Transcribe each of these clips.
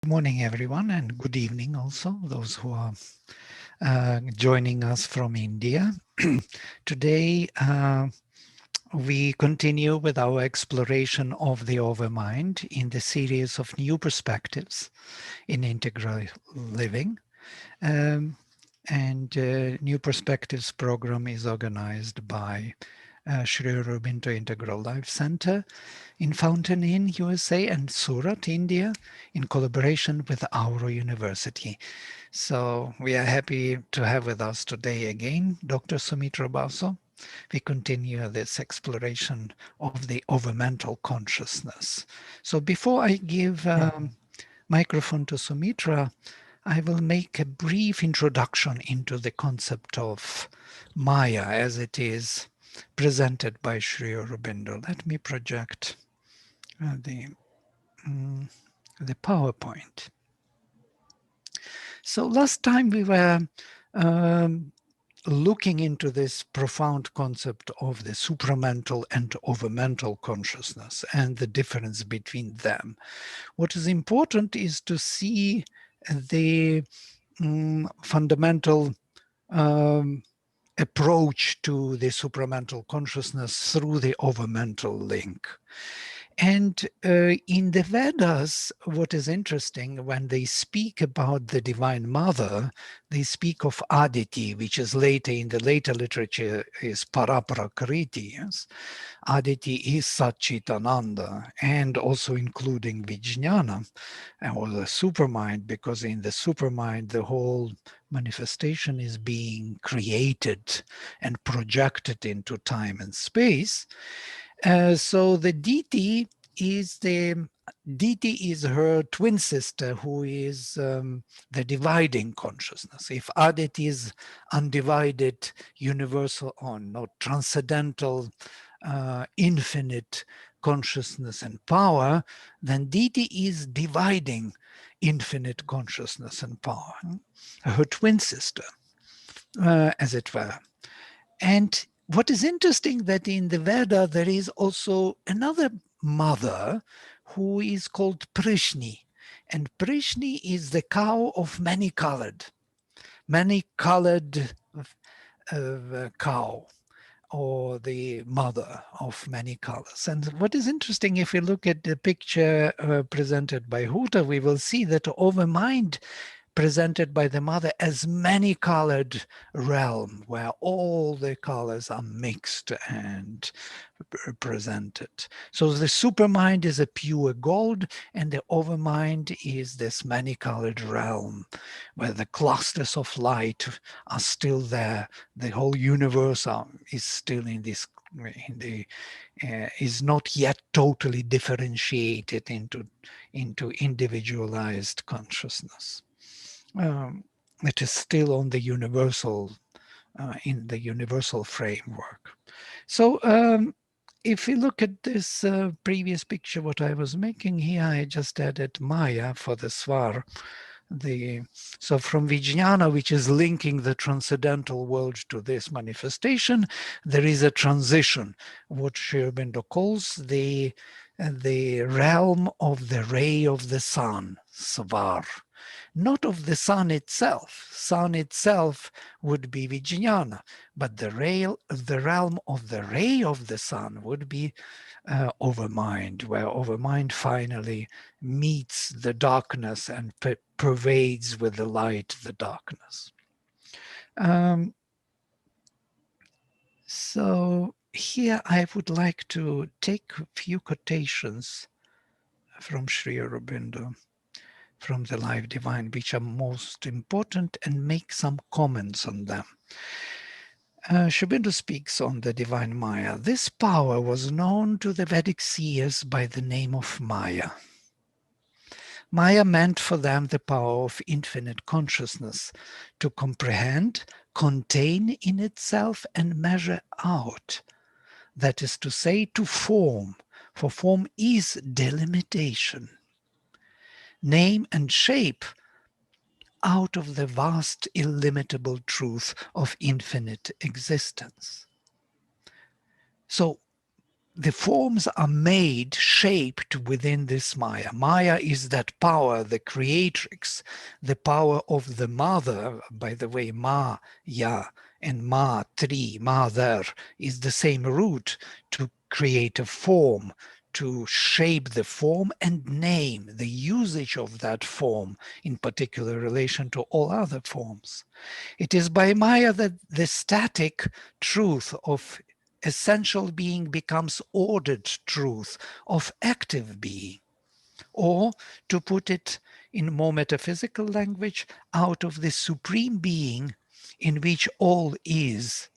Good morning, everyone, and good evening also, those who are joining us from India. Today, we continue with our exploration of the overmind in the series of new perspectives in integral living. And New Perspectives program is organized by Sri Aurobindo Integral Life Center in Fountain Inn, USA, and Surat, India, in collaboration with Auro University. So we are happy to have with us today again Dr. Soumitra Basu. We continue this exploration of the overmental consciousness. So before I give microphone to Soumitra, I will make a brief introduction into the concept of Maya as it is presented by Sri Aurobindo. Let me project the PowerPoint. So last time we were looking into this profound concept of the supramental and overmental consciousness and the difference between them. What is important is to see the fundamental approach to the supramental consciousness through the overmental link. And in the Vedas, what is interesting, when they speak about the Divine Mother, they speak of Aditi, which is later in the later literature is Paraprakriti. Yes? Aditi is Satchitananda, and also including Vijnana, or the supermind, because in the supermind, the whole manifestation is being created and projected into time and space. So the Diti is her twin sister, who is the dividing consciousness. If Aditi is undivided, universal, or not transcendental, infinite consciousness and power, then Diti is dividing infinite consciousness and power, her twin sister, as it were. And what is interesting that in the Veda, there is also another mother who is called Prishni. And Prishni is the cow of many-colored cow, or the mother of many colors. And what is interesting, if we look at the picture presented by Huta, we will see that Overmind presented by the mother as many-colored realm, where all the colors are mixed and presented. So the supermind is a pure gold, and the overmind is this many-colored realm, where the clusters of light are still there. The whole universe is still in this, is not yet totally differentiated into individualized consciousness. It is still on the universal, in the universal framework. So if we look at this previous picture, what I was making here, I just added Maya for the Svar. So from Vijnana, which is linking the transcendental world to this manifestation, there is a transition, what Sri Aurobindo calls the realm of the ray of the sun, Svar. Not of the sun itself. Sun itself would be Vijnana, but the realm of the ray of the sun would be Overmind, where Overmind finally meets the darkness and pervades with the light the darkness. So here I would like to take a few quotations from Sri Aurobindo, from the Life Divine, which are most important, and make some comments on them. Sri Aurobindo speaks on the divine Maya. This power was known to the Vedic seers by the name of Maya. Maya meant for them the power of infinite consciousness to comprehend, contain in itself, and measure out. That is to say, to form, for form is delimitation. Name and shape out of the vast illimitable truth of infinite existence. So the forms are made, shaped within this Maya. Maya is that power, the creatrix, the power of the mother. By the way, Ma, Ya, and Ma, Tri, Mother, is the same root to create a form, to shape the form and name the usage of that form, in particular relation to all other forms. It is by Maya that the static truth of essential being becomes ordered truth of active being. Or, to put it in more metaphysical language, out of the supreme being in which all is,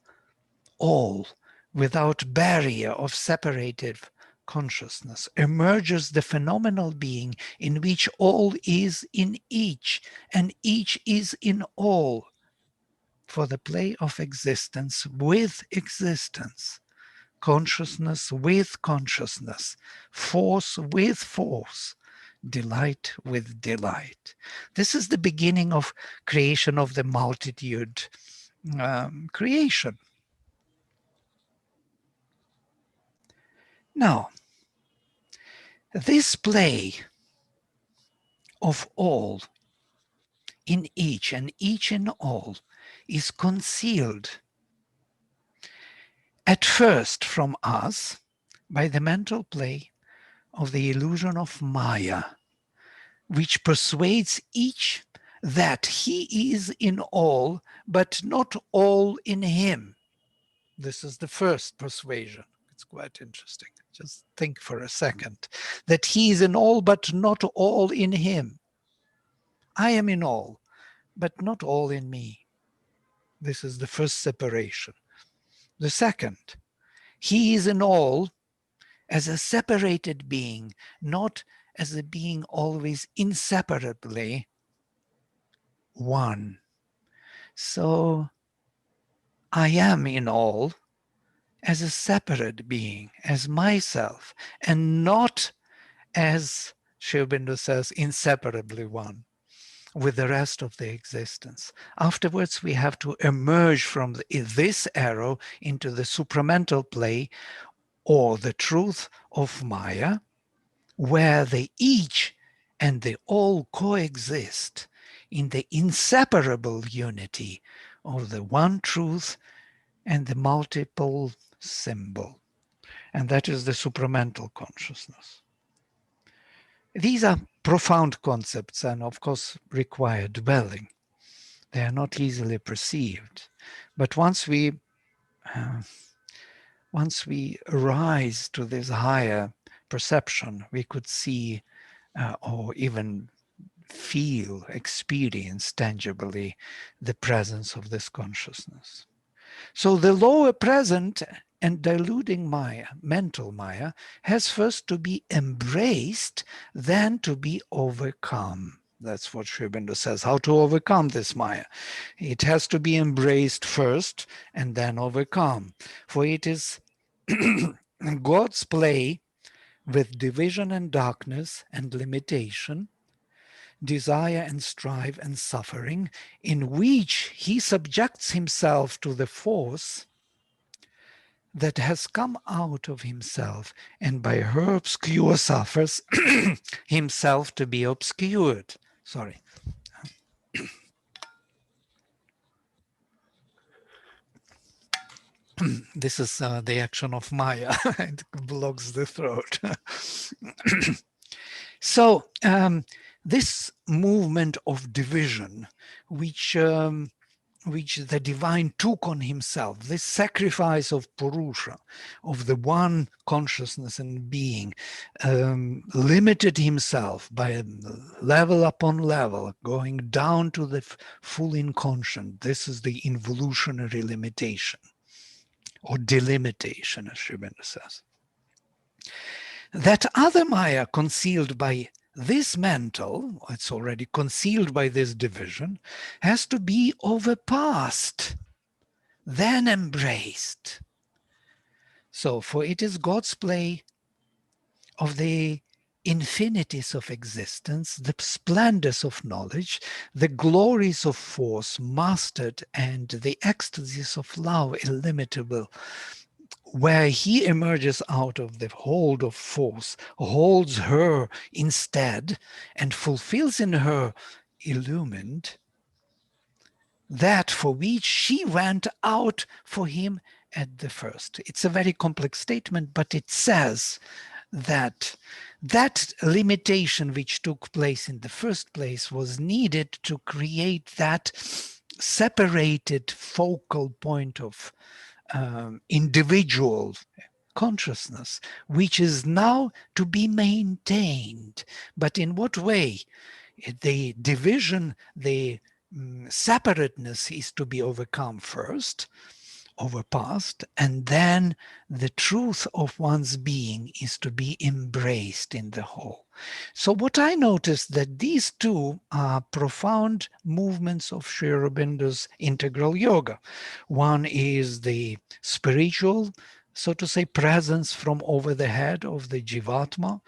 all, without barrier of separative consciousness, emerges the phenomenal being in which all is in each, and each is in all, for the play of existence with existence, consciousness with consciousness, force with force, delight with delight. This is the beginning of creation of the multitude creation. Now, this play of all in each and each in all is concealed at first from us by the mental play of the illusion of Maya, which persuades each that he is in all, but not all in him. This is the first persuasion. It's quite interesting. Just think for a second. That he is in all, but not all in him. I am in all, but not all in me. This is the first separation. The second, he is in all as a separated being, not as a being always inseparably one. So I am in all as a separate being, as myself, and not as Sri Aurobindo says, inseparably one with the rest of the existence. Afterwards, we have to emerge from this arrow into the supramental play, or the truth of Maya, where the each and the all coexist in the inseparable unity of the one truth and the multiple symbol. And that is the supramental consciousness. These are profound concepts and of course require dwelling. They are not easily perceived. But once we rise to this higher perception, we could see or even feel, experience tangibly the presence of this consciousness. So the lower present and diluting Maya, mental Maya, has first to be embraced, then to be overcome. That's what Sri Aurobindo says, how to overcome this Maya. It has to be embraced first and then overcome. For it is God's play with division and darkness and limitation, desire and strife and suffering, in which he subjects himself to the force that has come out of himself, and by her obscure suffers himself to be obscured. Sorry. This is the action of Maya. It blocks the throat. So this movement of division, which the divine took on himself, this sacrifice of Purusha, of the one consciousness and being, limited himself by level upon level, going down to the full inconscient. This is the involutionary limitation, or delimitation, as Sri Aurobindo says. That other Maya concealed by this mental, it's already concealed by this division, has to be overpassed, then embraced. So, for it is God's play of the infinities of existence, the splendors of knowledge, the glories of force mastered, and the ecstasies of love illimitable, where he emerges out of the hold of force, holds her instead, and fulfills in her illumined that for which she went out for him at the first. It's a very complex statement, but it says that that limitation which took place in the first place was needed to create that separated focal point of individual consciousness, which is now to be maintained. But in what way? The division, the separateness is to be overcome first, overpassed, and then the truth of one's being is to be embraced in the whole. So what I noticed that these two are profound movements of Sri Aurobindo's integral yoga. One is the spiritual, so to say, presence from over the head of the Jivatma,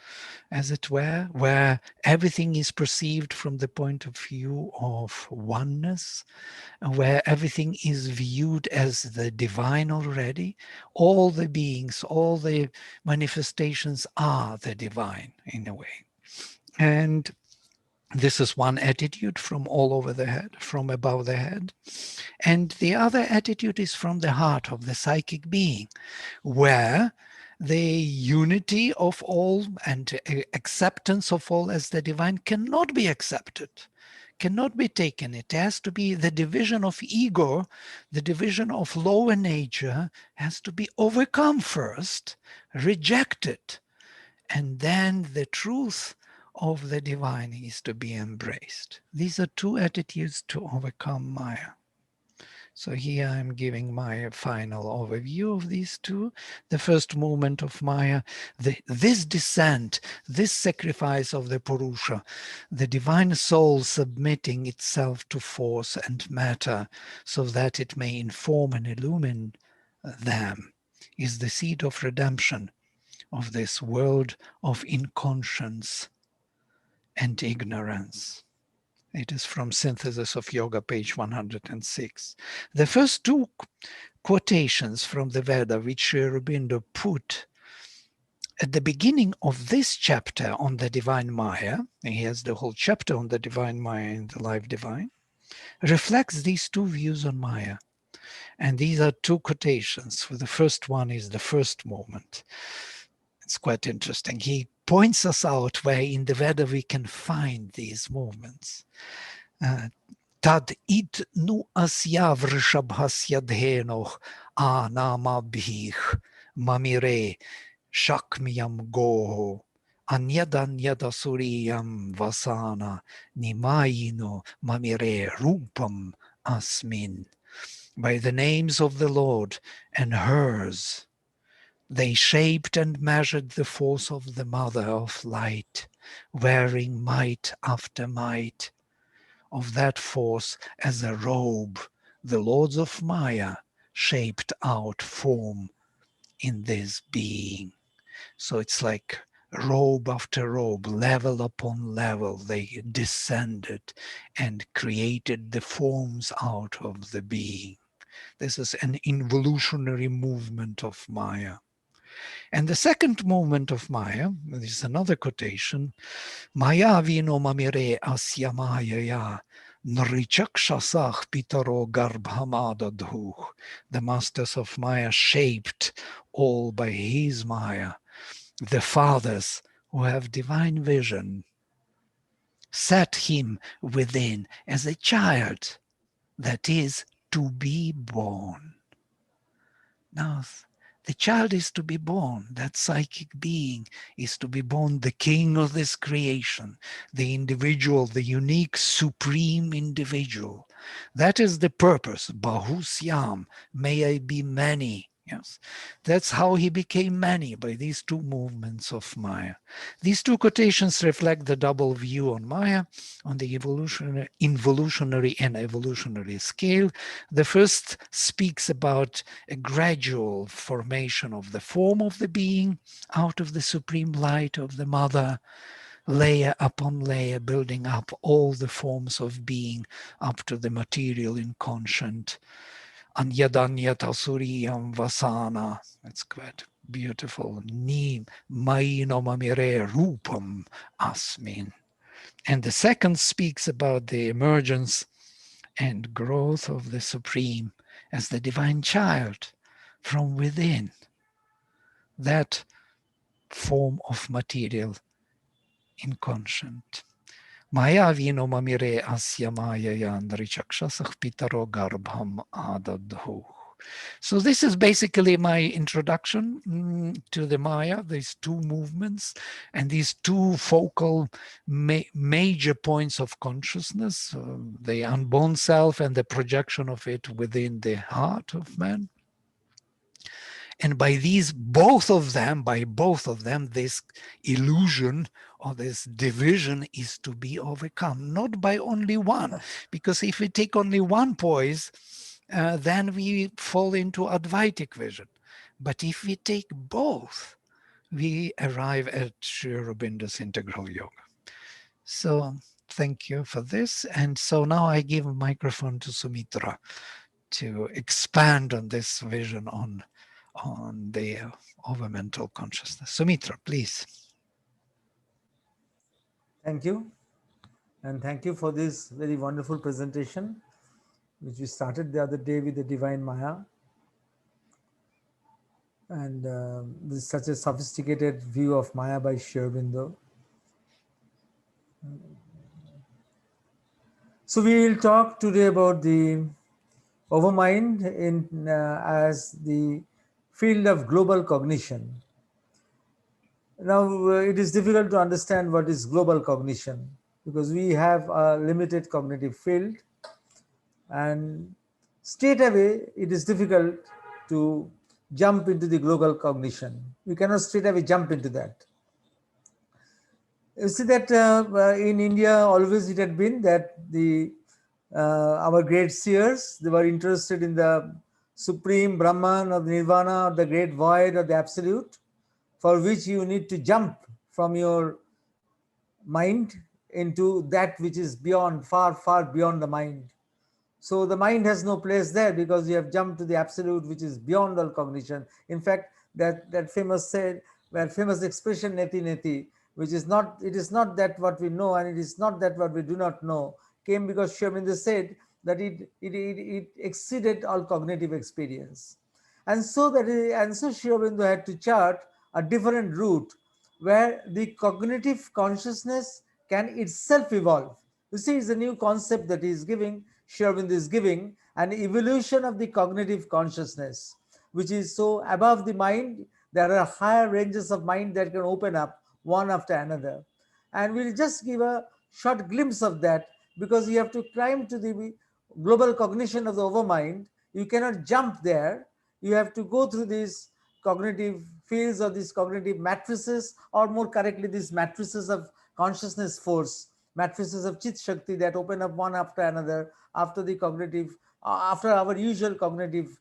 as it were, where everything is perceived from the point of view of oneness, where everything is viewed as the divine already. All the beings, all the manifestations are the divine in a way. And this is one attitude from all over the head, from above the head. And the other attitude is from the heart of the psychic being, where the unity of all and acceptance of all as the divine cannot be accepted, cannot be taken. It has to be the division of ego, the division of lower nature has to be overcome first, rejected, and then the truth of the divine is to be embraced. These are two attitudes to overcome Maya. So here I'm giving my final overview of these two. The first movement of Maya, this descent, this sacrifice of the Purusha, the divine soul submitting itself to force and matter so that it may inform and illumine them, is the seed of redemption of this world of inconscience and ignorance. It is from Synthesis of Yoga, page 106. The first two quotations from the Veda, which Sri Aurobindo put at the beginning of this chapter on the Divine Maya, and he has the whole chapter on the Divine Maya in the Life Divine, reflects these two views on Maya. And these are two quotations. The first one is the first moment. It's quite interesting. He points us out where in the Veda we can find these movements. Tad id nu asya vrishabhasya dhenoh anamabhih mamire shakmiyam goho anyada suriyam vasana nimayino mamire rupam asmin. By the names of the Lord and hers, they shaped and measured the force of the Mother of Light, wearing might after might of that force as a robe. The lords of Maya shaped out form in this being. So it's like robe after robe, level upon level, they descended and created the forms out of the being. This is an involutionary movement of Maya. And the second movement of Maya, this is another quotation, Maya vino mamire asya maya nrichakshasach pitaro garbhamadadhuh. The masters of Maya shaped all by his Maya. The fathers who have divine vision set him within as a child that is to be born. Now, the child is to be born. That psychic being is to be born, the king of this creation, the individual, the unique, supreme individual. That is the purpose. Bahusyam, may I be many. Yes, that's how he became many, by these two movements of Maya. These two quotations reflect the double view on Maya, on the involutionary and evolutionary scale. The first speaks about a gradual formation of the form of the being out of the supreme light of the Mother, layer upon layer, building up all the forms of being up to the material inconscient, Anyadanyata suriyam vasana. That's quite beautiful. Ni maino mamire rupam asmin. And the second speaks about the emergence and growth of the Supreme as the divine child from within that form of material inconscient. Maya vino mamire asya maya yandri chakshasah pitaro garbham adadhu. So this is basically my introduction to the Maya, these two movements and these two focal major points of consciousness, the unborn self and the projection of it within the heart of man. And by both of them, this illusion or this division is to be overcome, not by only one, because if we take only one poise, then we fall into Advaitic vision. But if we take both, we arrive at Sri Aurobindo's integral yoga. So thank you for this. And so now I give a microphone to Soumitra to expand on this vision on the overmental consciousness. Soumitra, please. Thank you. And thank you for this very wonderful presentation, which we started the other day with the Divine Maya. And this is such a sophisticated view of Maya by Sri Aurobindo. So we will talk today about the overmind as the field of global cognition. Now, it is difficult to understand what is global cognition because we have a limited cognitive field, and straight away it is difficult to jump into the global cognition. We cannot straight away jump into that. You see that in India always it had been that our great seers, they were interested in the supreme Brahman or the Nirvana or the great void or the absolute, for which you need to jump from your mind into that which is beyond, far, far beyond the mind. So the mind has no place there because you have jumped to the absolute, which is beyond all cognition. In fact, that famous expression neti neti, which is not, it is not that what we know and it is not that what we do not know, came because Sri Aurobindo said that it exceeded all cognitive experience. And so Sri Aurobindo had to chart a different route where the cognitive consciousness can itself evolve. You see, it's a new concept that he is giving, Sri Aurobindo is giving, an evolution of the cognitive consciousness, which is so above the mind. There are higher ranges of mind that can open up one after another. And we'll just give a short glimpse of that because you have to climb to the global cognition of the overmind. You cannot jump there. You have to go through these cognitive fields or these cognitive matrices, or more correctly, these matrices of consciousness force, matrices of Chit Shakti that open up one after another after the cognitive, after our usual cognitive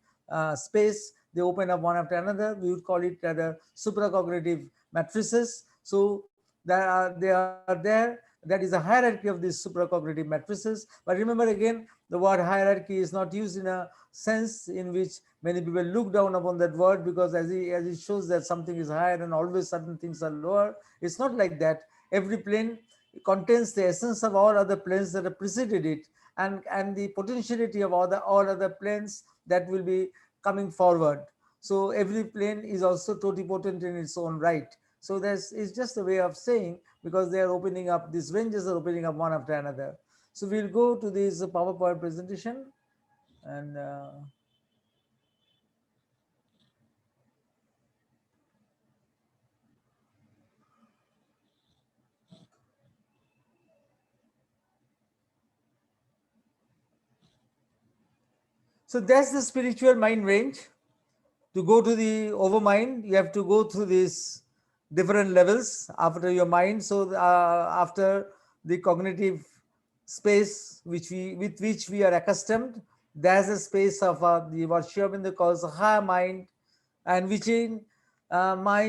space. They open up one after another. We would call it the supracognitive matrices. So they are there. That is a hierarchy of these supracognitive matrices. But remember again, the word hierarchy is not used in a sense in which many people look down upon that word, because as it shows that something is higher and always certain things are lower. It's not like that. Every plane contains the essence of all other planes that have preceded it, and the potentiality of all other planes that will be coming forward. So every plane is also totipotent in its own right. So it's just a way of saying, because they are opening up, these ranges are opening up one after another. So we'll go to this PowerPoint presentation, and so that's the spiritual mind range. To go to the overmind, you have to go through these different levels after your mind. So after the cognitive space with which we are accustomed, there's a space of what Sri Aurobindo calls a higher mind, and which in my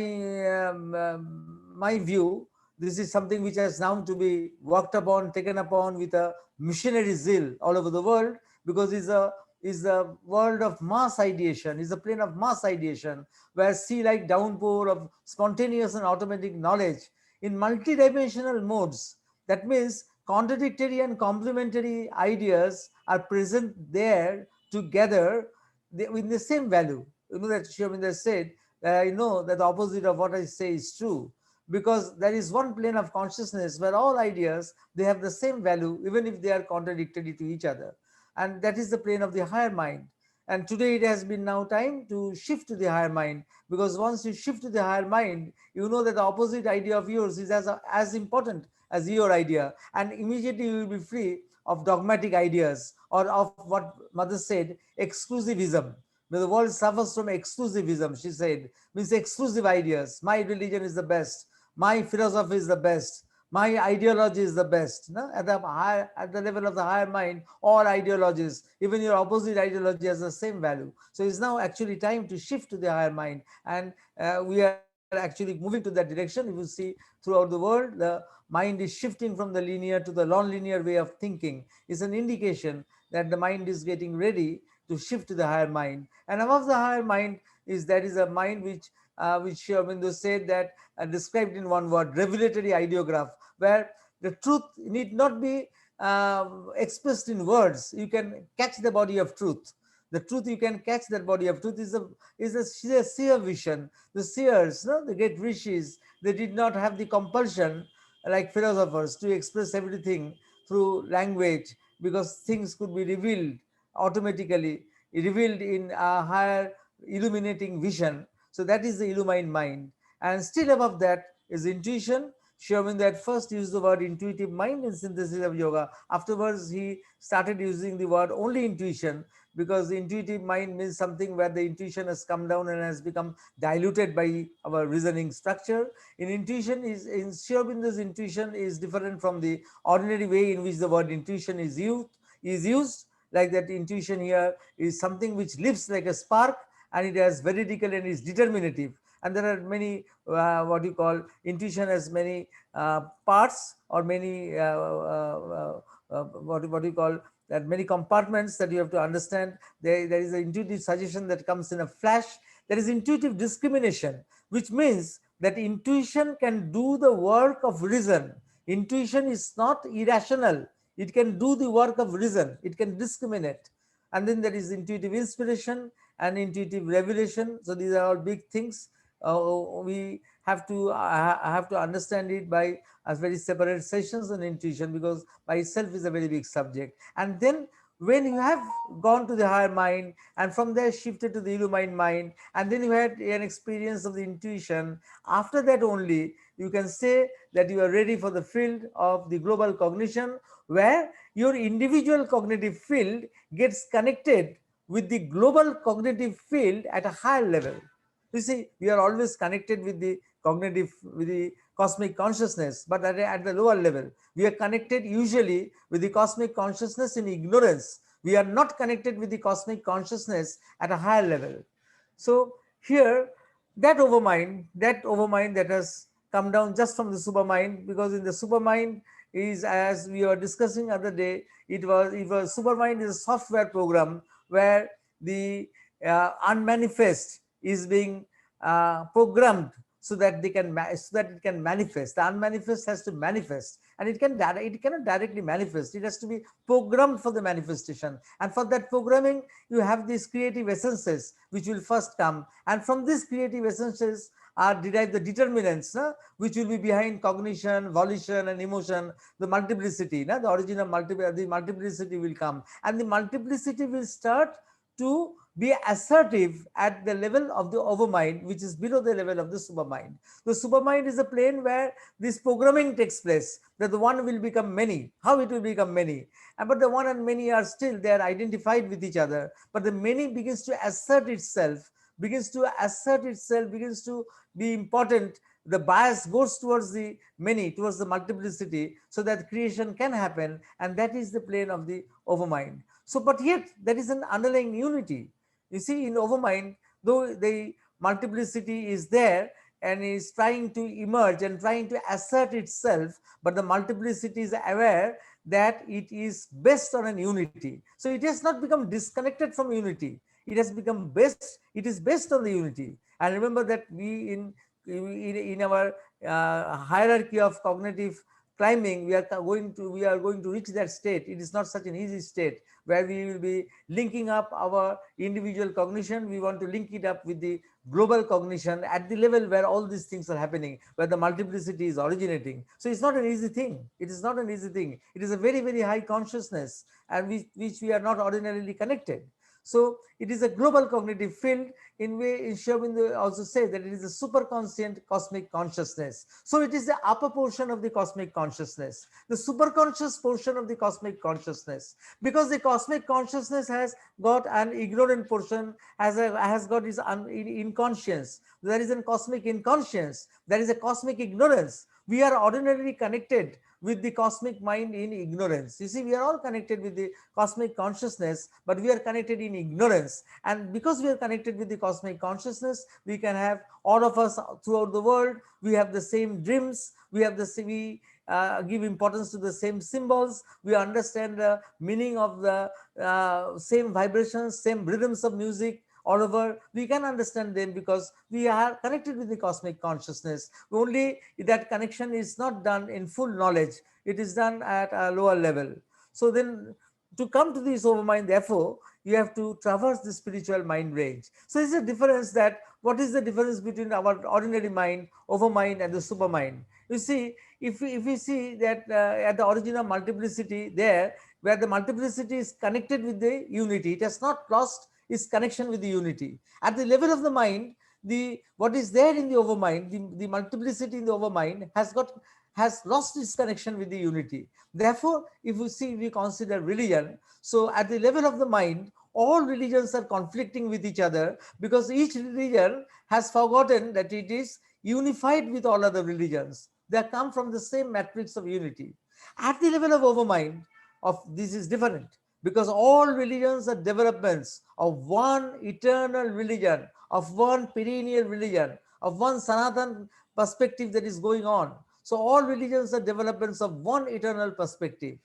view, this is something which has now to be worked upon, taken upon with a missionary zeal all over the world, because it's a is the world of mass ideation, is the plane of mass ideation, where sea like downpour of spontaneous and automatic knowledge in multidimensional modes. That means contradictory and complementary ideas are present there together with the same value. You know that Shiominda said, I know that the opposite of what I say is true, because there is one plane of consciousness where all ideas, they have the same value even if they are contradictory to each other, and that is the plane of the higher mind. And today it has been now time to shift to the higher mind, because once you shift to the higher mind, you know that the opposite idea of yours is as important as your idea, and immediately you will be free of dogmatic ideas, or of what mother said, exclusivism. When the world suffers from exclusivism, she said, means exclusive ideas. My religion is the best, my philosophy is the best, my ideology is the best. No? At the level of the higher mind, all ideologies, even your opposite ideology, has the same value. So it's now actually time to shift to the higher mind, and we are actually moving to that direction. If you see throughout the world, the mind is shifting from the linear to the non-linear way of thinking. It's an indication that the mind is getting ready to shift to the higher mind. And above the higher mind is, that is a mind which Sri Aurobindo said that, described in one word, revelatory ideograph, where the truth need not be expressed in words. You can catch the body of truth. The truth, you can catch that body of truth, is a seer vision. The seers, no, the great rishis, they did not have the compulsion like philosophers to express everything through language, because things could be revealed automatically, revealed in a higher illuminating vision. So that is the illumined mind. And still above that is intuition. Sri Aurobindo at first used the word intuitive mind in Synthesis of Yoga. Afterwards, he started using the word only intuition, because the intuitive mind means something where the intuition has come down and has become diluted by our reasoning structure. In Sri Aurobindo's intuition is different from the ordinary way in which the word intuition is used. Like that, intuition here is something which lives like a spark, and it has veridical and is determinative. And there are many, what you call, intuition has many parts, or many what you call, that many compartments that you have to understand. There is an intuitive suggestion that comes in a flash. There is intuitive discrimination, which means that intuition can do the work of reason. Intuition is not irrational, it can do the work of reason, it can discriminate. And then there is intuitive inspiration and intuitive revelation. So these are all big things. We have to understand it by as very separate sessions on intuition, because by itself is a very big subject. And then when you have gone to the higher mind, and from there shifted to the illumined mind, and then you had an experience of the intuition, after that only you can say that you are ready for the field of the global cognition, where your individual cognitive field gets connected with the global cognitive field at a higher level. You see, we are always connected with the cosmic consciousness, but at the lower level. We are connected usually with the cosmic consciousness in ignorance. We are not connected with the cosmic consciousness at a higher level. So here, that overmind that has come down just from the supermind, because in the supermind is, as we were discussing other day, it was supermind is a software program where the unmanifest is being programmed, so that so that it can manifest. The unmanifest has to manifest, and it cannot directly manifest. It has to be programmed for the manifestation, and for that programming you have these creative essences which will first come, and from these creative essences are derived the determinants, which will be behind cognition, volition, and emotion. The multiplicity, the origin of the multiplicity will come, and the multiplicity will start to be assertive at the level of the overmind, which is below the level of the supermind. The supermind is a plane where this programming takes place, that the one will become many. How it will become many? But the one and many are still, they are identified with each other, but the many begins to assert itself, begins to be important. The bias goes towards the many, towards the multiplicity, so that creation can happen, and that is the plane of the overmind. So, but yet there is an underlying unity. You see, in overmind, though the multiplicity is there and is trying to emerge and trying to assert itself, but the multiplicity is aware that it is based on an unity. So it has not become disconnected from unity. It has become based. It is based on the unity. And remember that we in our hierarchy of cognitive climbing, we are going to reach that state. It is not such an easy state where we will be linking up our individual cognition. We want to link it up with the global cognition at the level where all these things are happening, where the multiplicity is originating. So it's not an easy thing. It is not an easy thing. It is a very, very high consciousness, and which we are not ordinarily connected. So it is a global cognitive field. In way, Sherwin also say that it is a superconscient cosmic consciousness. So it is the upper portion of the cosmic consciousness, the superconscious portion of the cosmic consciousness, because the cosmic consciousness has got an ignorant portion, has got its inconscience. There is a cosmic inconscience. There is a cosmic ignorance. We are ordinarily connected with the cosmic mind in ignorance. You see, we are all connected with the cosmic consciousness, but we are connected in ignorance. And because we are connected with the cosmic consciousness, we can have, all of us throughout the world, we have the same dreams, we give importance to the same symbols, we understand the meaning of the same vibrations, same rhythms of music all over. We can understand them because we are connected with the cosmic consciousness. Only that connection is not done in full knowledge, it is done at a lower level. So then, to come to this overmind, therefore you have to traverse the spiritual mind range. So it's a difference. That what is the difference between our ordinary mind, overmind, and the supermind? You see, if we see that at the origin of multiplicity, there where the multiplicity is connected with the unity, it has not lost its connection with the unity. At the level of the mind, the what is there in the overmind, the multiplicity in the overmind has lost its connection with the unity. Therefore, if we see, we consider religion. So at the level of the mind, all religions are conflicting with each other, because each religion has forgotten that it is unified with all other religions. They come from the same matrix of unity. At the level of overmind, of this is different, because all religions are developments of one eternal religion, of one perennial religion, of one Sanatan perspective that is going on. So all religions are developments of one eternal perspective.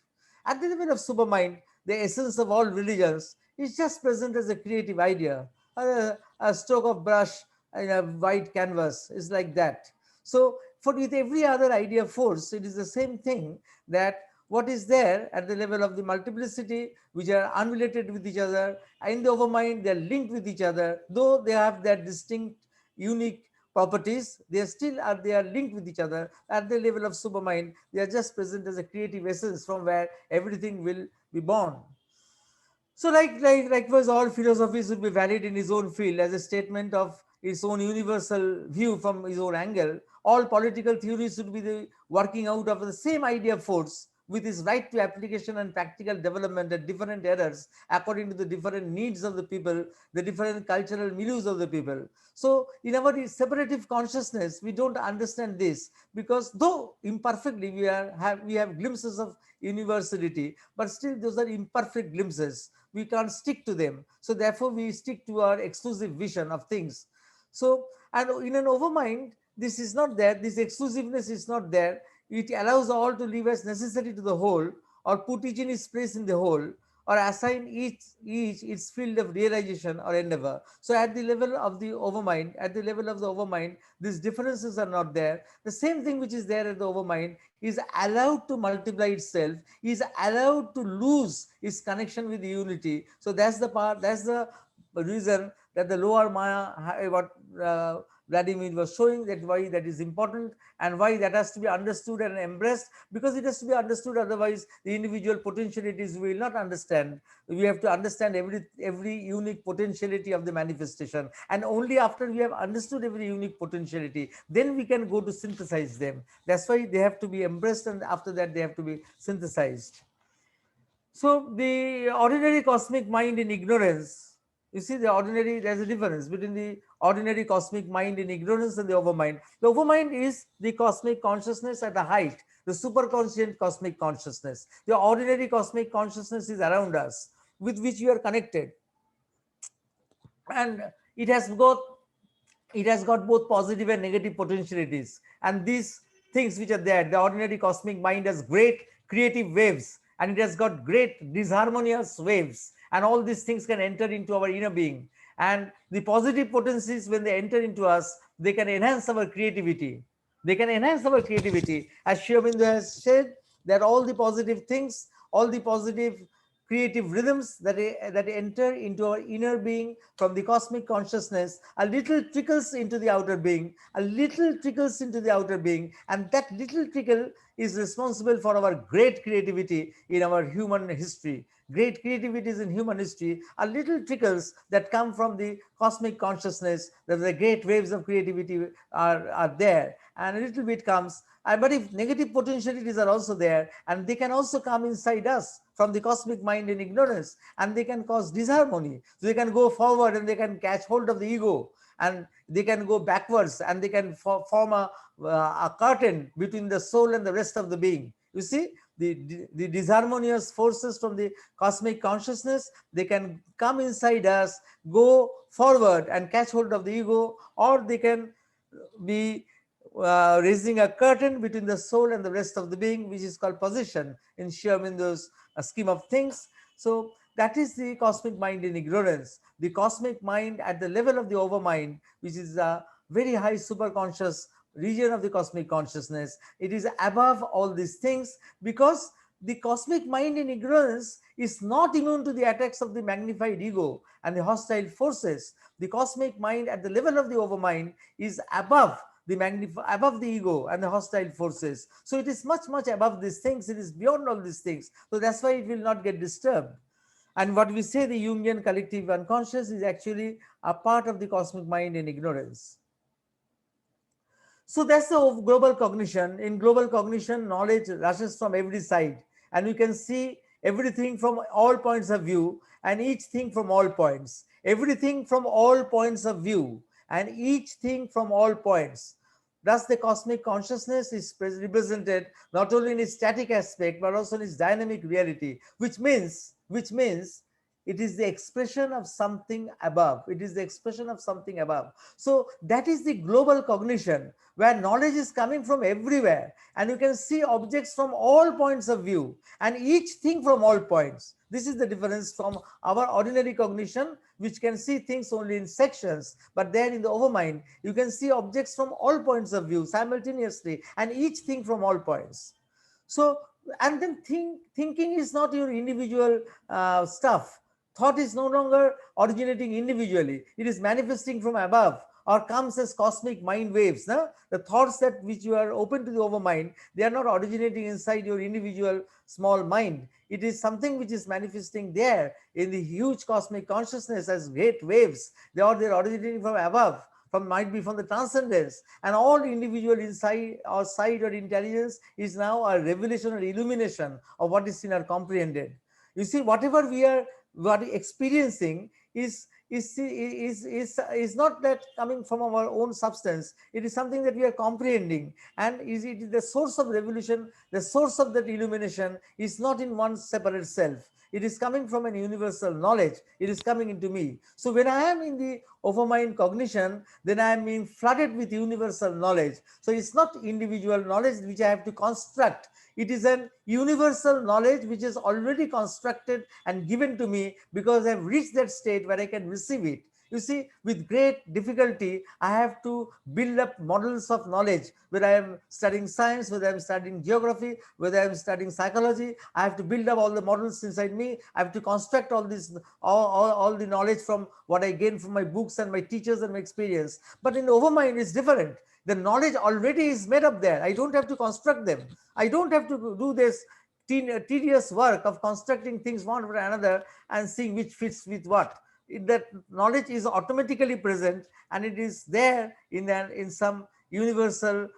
At the level of supermind, the essence of all religions is just present as a creative idea, a stroke of brush in a white canvas. Is like that. So for with every other idea force, it is the same thing, that what is there at the level of the multiplicity, which are unrelated with each other, in the overmind they are linked with each other, though they have their distinct, unique properties, they are linked with each other. At the level of supermind, they are just present as a creative essence from where everything will be born. So, likewise, all philosophies would be valid in his own field as a statement of his own universal view from his own angle. All political theories should be the working out of the same idea force, with its right to application and practical development at different eras according to the different needs of the people, the different cultural milieux of the people. So, in our separative consciousness, we don't understand this, because though imperfectly we have glimpses of universality, but still those are imperfect glimpses. We can't stick to them. So therefore, we stick to our exclusive vision of things. So, and in an overmind, this is not there. This exclusiveness is not there. It allows all to live as necessary to the whole, or put each in its place in the whole, or assign each its field of realization or endeavor. So at the level of the overmind, these differences are not there. The same thing which is there at the overmind is allowed to multiply itself, is allowed to lose its connection with the unity. So that's the part, that's the reason that the lower Maya, what Vladimir was showing, that why that is important and why that has to be understood and embraced, because it has to be understood, otherwise the individual potentialities we will not understand. We have to understand every unique potentiality of the manifestation, and only after we have understood every unique potentiality, then we can go to synthesize them. That's why they have to be embraced, and after that they have to be synthesized. So the ordinary cosmic mind in ignorance, you see, there's a difference between the ordinary cosmic mind in ignorance and the overmind. The overmind is the cosmic consciousness at the height, the superconscient cosmic consciousness. The ordinary cosmic consciousness is around us, with which we are connected, and it has got both positive and negative potentialities. And these things which are there, the ordinary cosmic mind has great creative waves, and it has got great disharmonious waves, and all these things can enter into our inner being. And the positive potencies, when they enter into us, they can enhance our creativity. They can enhance our creativity. As Sri Aurobindo has said, that all the positive things, all the positive creative rhythms that enter into our inner being from the cosmic consciousness, a little trickles into the outer being, a little trickles into the outer being, and that little trickle is responsible for our great creativity in our human history. Great creativities in human history are little trickles that come from the cosmic consciousness, that the great waves of creativity are there, and a little bit comes. But if negative potentialities are also there, and they can also come inside us from the cosmic mind in ignorance, and they can cause disharmony. So they can go forward and they can catch hold of the ego, and they can go backwards, and they can form a curtain between the soul and the rest of the being. You see, the disharmonious forces from the cosmic consciousness, they can come inside us, go forward and catch hold of the ego, or they can be raising a curtain between the soul and the rest of the being, which is called position in Sri Aurobindo's scheme of things. So that is the cosmic mind in ignorance. The cosmic mind at the level of the overmind, which is a very high superconscious region of the cosmic consciousness, it is above all these things, because the cosmic mind in ignorance is not immune to the attacks of the magnified ego and the hostile forces. The cosmic mind at the level of the overmind is above above the ego and the hostile forces. So it is much above these things. It is beyond all these things. So that's why it will not get disturbed. And what we say, the Jungian collective unconscious is actually a part of the cosmic mind in ignorance. So that's the global cognition. In global cognition, knowledge rushes from every side, and you can see everything from all points of view, and each thing from all points. Everything from all points of view, and each thing from all points. Thus, the cosmic consciousness is represented not only in its static aspect but also in its dynamic reality, which means it is the expression of something above. It is the expression of something above. So that is the global cognition, where knowledge is coming from everywhere, and you can see objects from all points of view and each thing from all points. This is the difference from our ordinary cognition, which can see things only in sections, but there in the overmind you can see objects from all points of view simultaneously and each thing from all points. So, and then thinking is not your individual stuff. Thought is no longer originating individually. It is manifesting from above, or comes as cosmic mind waves. No? The thoughts that which you are open to the overmind, they are not originating inside your individual small mind. It is something which is manifesting there in the huge cosmic consciousness as great waves. They're originating from above, might be from the transcendence, and all individual insight or sight or intelligence is now a revelation or illumination of what is seen or comprehended. You see, whatever we are experiencing is not that coming from our own substance. It is something that we are comprehending, and it is the source of revolution. The source of that illumination is not in one separate self. It is coming from an universal knowledge. It is coming into me. So when I am in the overmind cognition, then I am being flooded with universal knowledge. So it's not individual knowledge which I have to construct. It is an universal knowledge which is already constructed and given to me, because I have reached that state where I can receive it. You see, with great difficulty, I have to build up models of knowledge. Whether I am studying science, whether I am studying geography, whether I am studying psychology, I have to build up all the models inside me. I have to construct all this, all the knowledge from what I gain from my books and my teachers and my experience. But in overmind, it's different. The knowledge already is made up there. I don't have to construct them. I don't have to do this tedious work of constructing things one after another and seeing which fits with what. That knowledge is automatically present, and it is there in some universal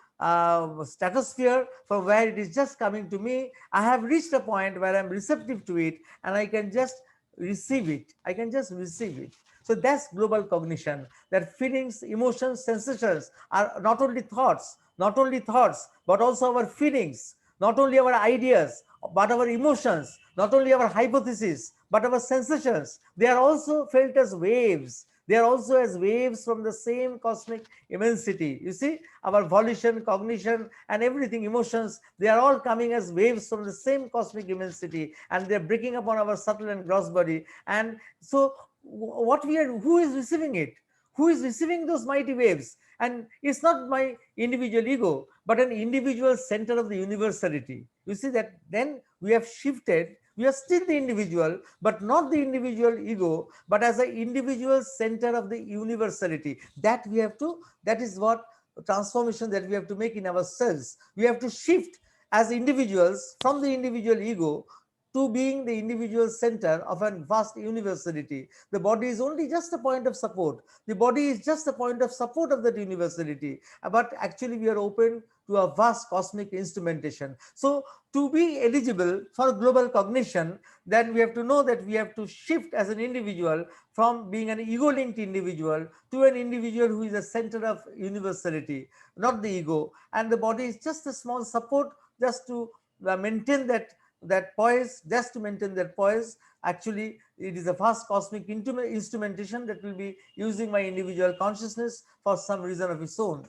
stratosphere from where it is just coming to me. I have reached a point where I'm receptive to it, and I can just receive it. I can just receive it. So that's global cognition. That feelings, emotions, sensations are not only thoughts, but also our feelings, not only our ideas, but our emotions, not only our hypotheses, but our sensations. They are also felt as waves. They are also as waves from the same cosmic immensity. You see, our volition, cognition, and everything, emotions, they are all coming as waves from the same cosmic immensity, and they are breaking upon our subtle and gross body. And so, what we are, who is receiving it? Who is receiving those mighty waves? And it's not my individual ego, but an individual center of the universality. You see that then we have shifted. We are still the individual, but not the individual ego, but as an individual center of the universality. That we have to, that is what transformation that we have to make in ourselves. We have to shift as individuals from the individual ego to being the individual center of a vast universality. The body is only just a point of support. The body is just a point of support of that universality. But actually, we are open to a vast cosmic instrumentation. So, to be eligible for global cognition, then we have to know that we have to shift as an individual from being an ego linked individual to an individual who is a center of universality, not the ego. And the body is just a small support just to maintain that poise, just to maintain that poise. Actually, it is a vast cosmic instrumentation that will be using my individual consciousness for some reason of its own.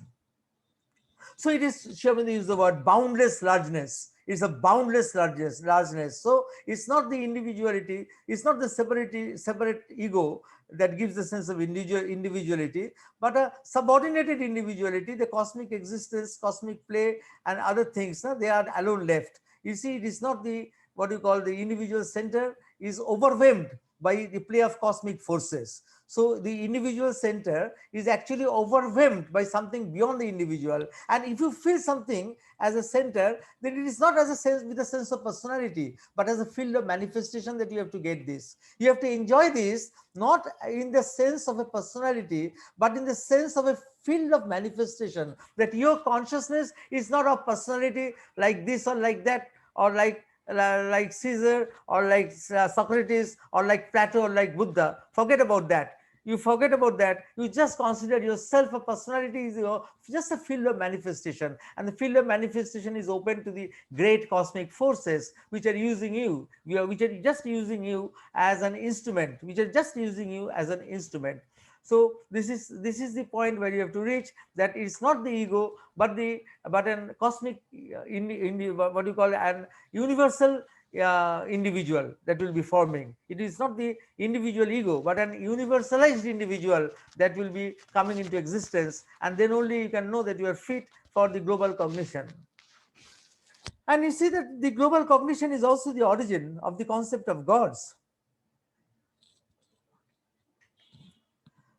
So it is, Shyamini used the word boundless largeness. It's a boundless largeness. So it's not the individuality, it's not the separate ego that gives the sense of individuality, but a subordinated individuality, the cosmic existence, cosmic play, and other things. They are alone left. You see, it is not the, what you call, the individual center is overwhelmed by the play of cosmic forces. So the individual center is actually overwhelmed by something beyond the individual. And if you feel something as a center, then it is not as a sense with a sense of personality, but as a field of manifestation that you have to get this. You have to enjoy this not in the sense of a personality, but in the sense of a field of manifestation. That your consciousness is not a personality like this or like that, or like Caesar, or like Socrates, or like Plato, or like Buddha. Forget about that. You forget about that. You just consider yourself a personality is just a field of manifestation, and the field of manifestation is open to the great cosmic forces which are using you, which are just using you as an instrument, which are just using you as an instrument. So this is the point where you have to reach, that it's not the ego, but an cosmic what do you call it, an universal individual that will be forming. It is not the individual ego, but an universalized individual that will be coming into existence, and then only you can know that you are fit for the global cognition. And you see that the global cognition is also the origin of the concept of gods.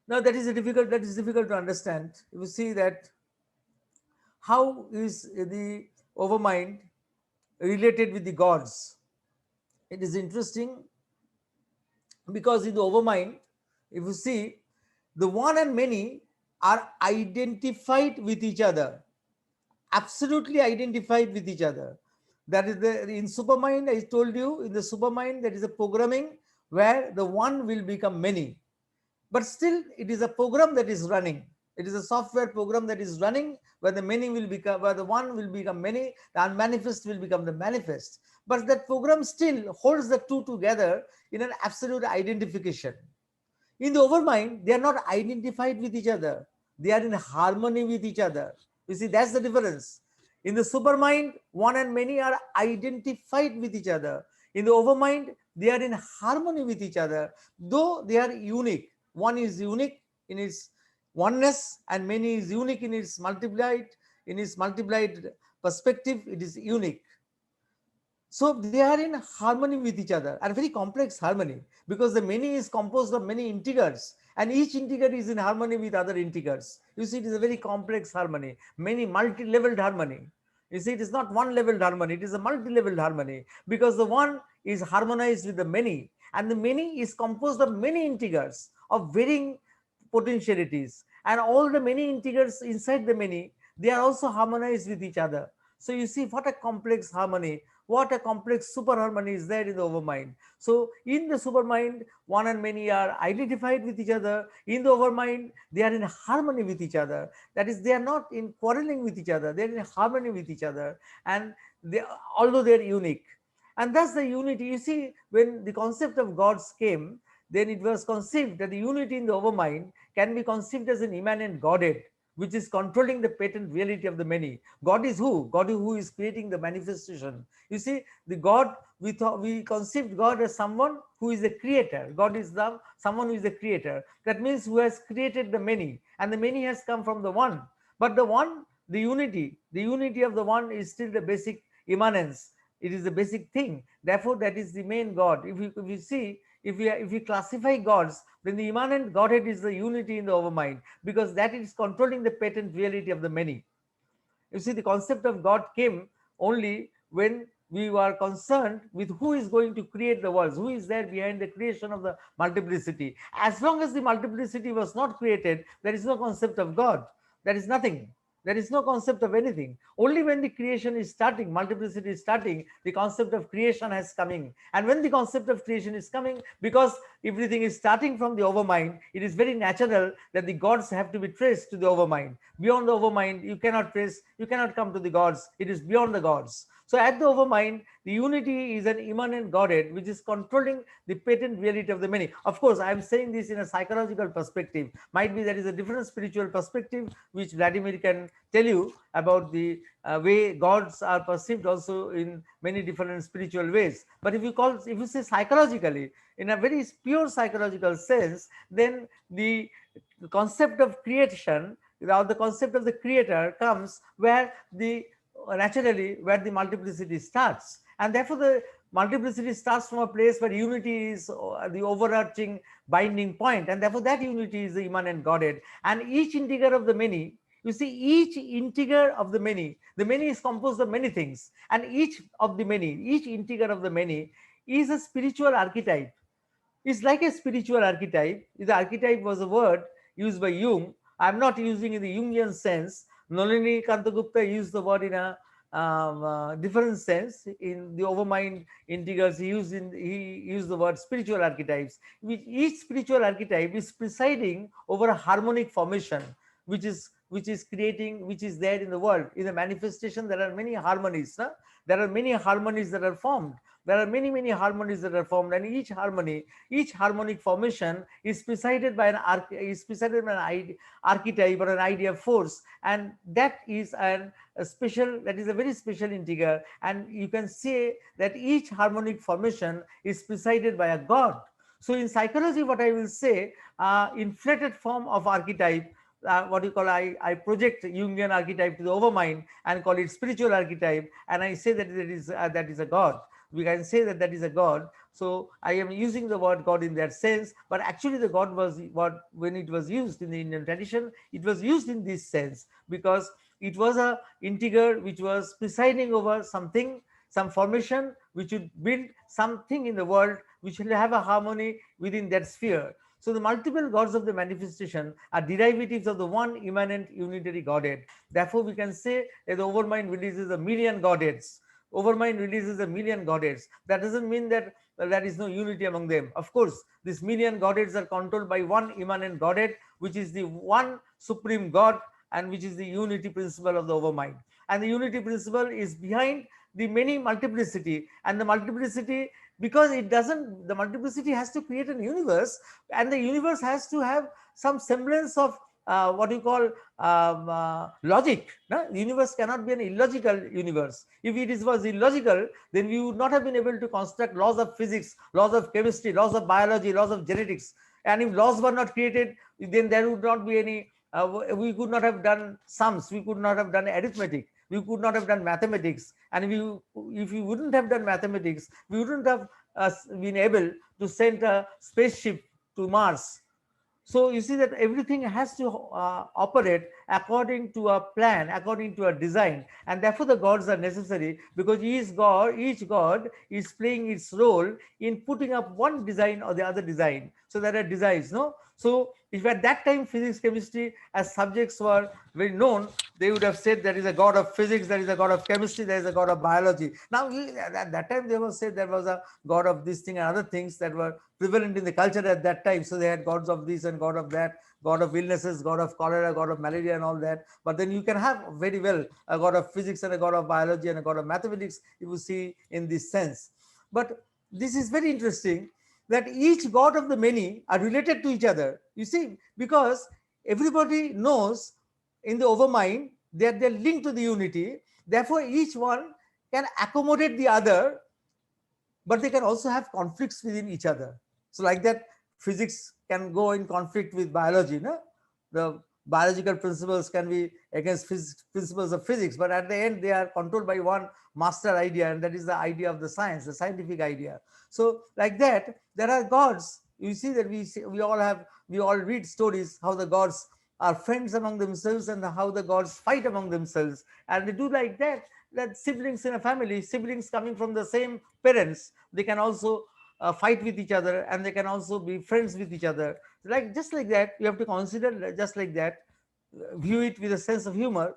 Now that is difficult to understand. You see that how is the overmind related with the gods? It is interesting, because in the overmind, if you see, the one and many are identified with each other, absolutely identified with each other. That is the, in supermind, I told you, in the supermind there is a programming where the one will become many, but still it is a program that is running. It is a software program that is running, where the many will become, where the one will become many, the unmanifest will become the manifest. But that program still holds the two together in an absolute identification. In the overmind, they are not identified with each other. They are in harmony with each other. You see, that's the difference. In the supermind, one and many are identified with each other. In the overmind, they are in harmony with each other, though they are unique. One is unique in its oneness, and many is unique in its multiplied perspective. It is unique. So they are in harmony with each other, and very complex harmony, because the many is composed of many integers, and each integer is in harmony with other integers. You see, it is a very complex harmony, many multi-leveled harmony. You see, it is not one leveled harmony, it is a multi-leveled harmony, because the one is harmonized with the many, and the many is composed of many integers of varying potentialities, and all the many integers inside the many, they are also harmonized with each other. So you see what a complex harmony, what a complex super harmony is there in the overmind. So in the supermind, one and many are identified with each other. In the overmind, they are in harmony with each other. That is, they are not in quarreling with each other, they are in harmony with each other, and they, although they are unique. And that's the unity. You see, when the concept of gods came, then it was conceived that the unity in the overmind can be conceived as an immanent Godhead, which is controlling the patent reality of the many. God is who? God is who is creating the manifestation. You see, the God, we conceived God as someone who is a creator. God is the someone who is a creator. That means who has created the many, and the many has come from the one. But the one, the unity of the one is still the basic immanence. It is the basic thing. Therefore, that is the main God. If you see, if we classify gods, then the immanent Godhead is the unity in the overmind, because that is controlling the patent reality of the many. You see, the concept of God came only when we were concerned with who is going to create the worlds, who is there behind the creation of the multiplicity. As long as the multiplicity was not created, there is no concept of God. There is nothing. There is no concept of anything. Only when the creation is starting, multiplicity is starting, the concept of creation has coming. And when the concept of creation is coming, because everything is starting from the overmind, it is very natural that the gods have to be traced to the overmind. Beyond the overmind, you cannot trace, you cannot come to the gods. It is beyond the gods. So at the overmind, the unity is an immanent Godhead which is controlling the patent reality of the many. Of course, I am saying this in a psychological perspective. Might be there is a different spiritual perspective which Vladimir can tell you about the way gods are perceived also in many different spiritual ways. But if you say psychologically, in a very pure psychological sense, then the concept of creation, or the concept of the creator, comes where the naturally where the multiplicity starts, and therefore the multiplicity starts from a place where unity is the overarching binding point, and therefore that unity is the immanent Godhead. And each integer of the many, you see, each integer of the many is composed of many things, and each integer of the many is a spiritual archetype. It's like a spiritual archetype. The archetype was a word used by Jung. I'm not using in the Jungian sense. Nalini Kantagupta used the word in a different sense. In the Overmind Integers, he used the word spiritual archetypes. Each spiritual archetype is presiding over a harmonic formation, which is creating, which is there in the world. In the manifestation, there are many harmonies. Huh? There are many harmonies that are formed. There are many harmonies that are formed, and each harmonic formation is presided by an archetype or an idea force, and that is that is a very special integer. And you can say that each harmonic formation is presided by a god. So in psychology, what I will say, inflated form of archetype, what you call, I project Jungian archetype to the overmind and call it spiritual archetype, and I say that is a god. We can say that that is a god. So I am using the word god in that sense, but actually the god was what, when it was used in the Indian tradition, it was used in this sense because it was a integer which was presiding over something, some formation which would build something in the world which will have a harmony within that sphere. So the multiple gods of the manifestation are derivatives of the one immanent unitary Godhead. Therefore, we can say that the overmind releases a million Godheads. Overmind releases a million Godheads. That doesn't mean that there is no unity among them. Of course, these million Godheads are controlled by one immanent Godhead, which is the one supreme God, and which is the unity principle of the overmind. And the unity principle is behind the many multiplicity, and the multiplicity, because it doesn't, the multiplicity has to create a universe, and the universe has to have some semblance of what you call logic. No? The universe cannot be an illogical universe. If was illogical, then we would not have been able to construct laws of physics, laws of chemistry, laws of biology, laws of genetics. And if laws were not created, then there would not be any, we could not have done sums, we could not have done arithmetic, we could not have done mathematics. And if we wouldn't have done mathematics, we wouldn't have been able to send a spaceship to Mars. So you see that everything has to operate according to a plan, according to a design, and therefore the gods are necessary, because each god is playing its role in putting up one design or the other design. So there are designs, no? So if at that time physics, chemistry as subjects were very known, they would have said there is a god of physics, there is a god of chemistry, there is a god of biology. Now at that time they were said there was a god of this thing and other things that were prevalent in the culture at that time. So they had gods of this and god of that, god of illnesses, god of cholera, god of malaria and all that. But then you can have very well a god of physics and a god of biology and a god of mathematics, you will see in this sense. But this is very interesting, that each god of the many are related to each other. You see, because everybody knows in the overmind that they're linked to the unity, therefore each one can accommodate the other, but they can also have conflicts within each other. So like that, physics can go in conflict with biology, no? The biological principles can be against principles of physics, but at the end they are controlled by one master idea, and that is the idea of the science, the scientific idea. So like that, there are gods. You see that we all read stories how the gods are friends among themselves and how the gods fight among themselves, and they do like that. That siblings in a family, siblings coming from the same parents, they can also fight with each other, and they can also be friends with each other. Like just like that, you have to consider just like that, view it with a sense of humor.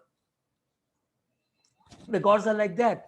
The gods are like that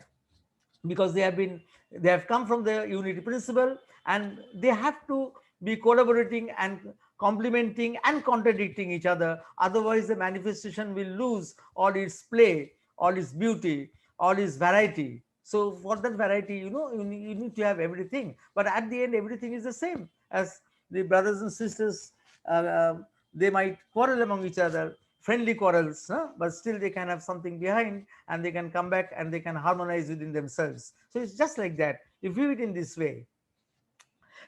because they have come from the unity principle, and they have to be collaborating and complementing and contradicting each other, otherwise the manifestation will lose all its play, all its beauty, all its variety. So for that variety, you need to have everything, but at the end everything is the same. As the brothers and sisters, uh, uh, they might quarrel among each other, friendly quarrels, huh? But still they can have something behind, and they can come back and they can harmonize within themselves. So it's just like that. You view it in this way.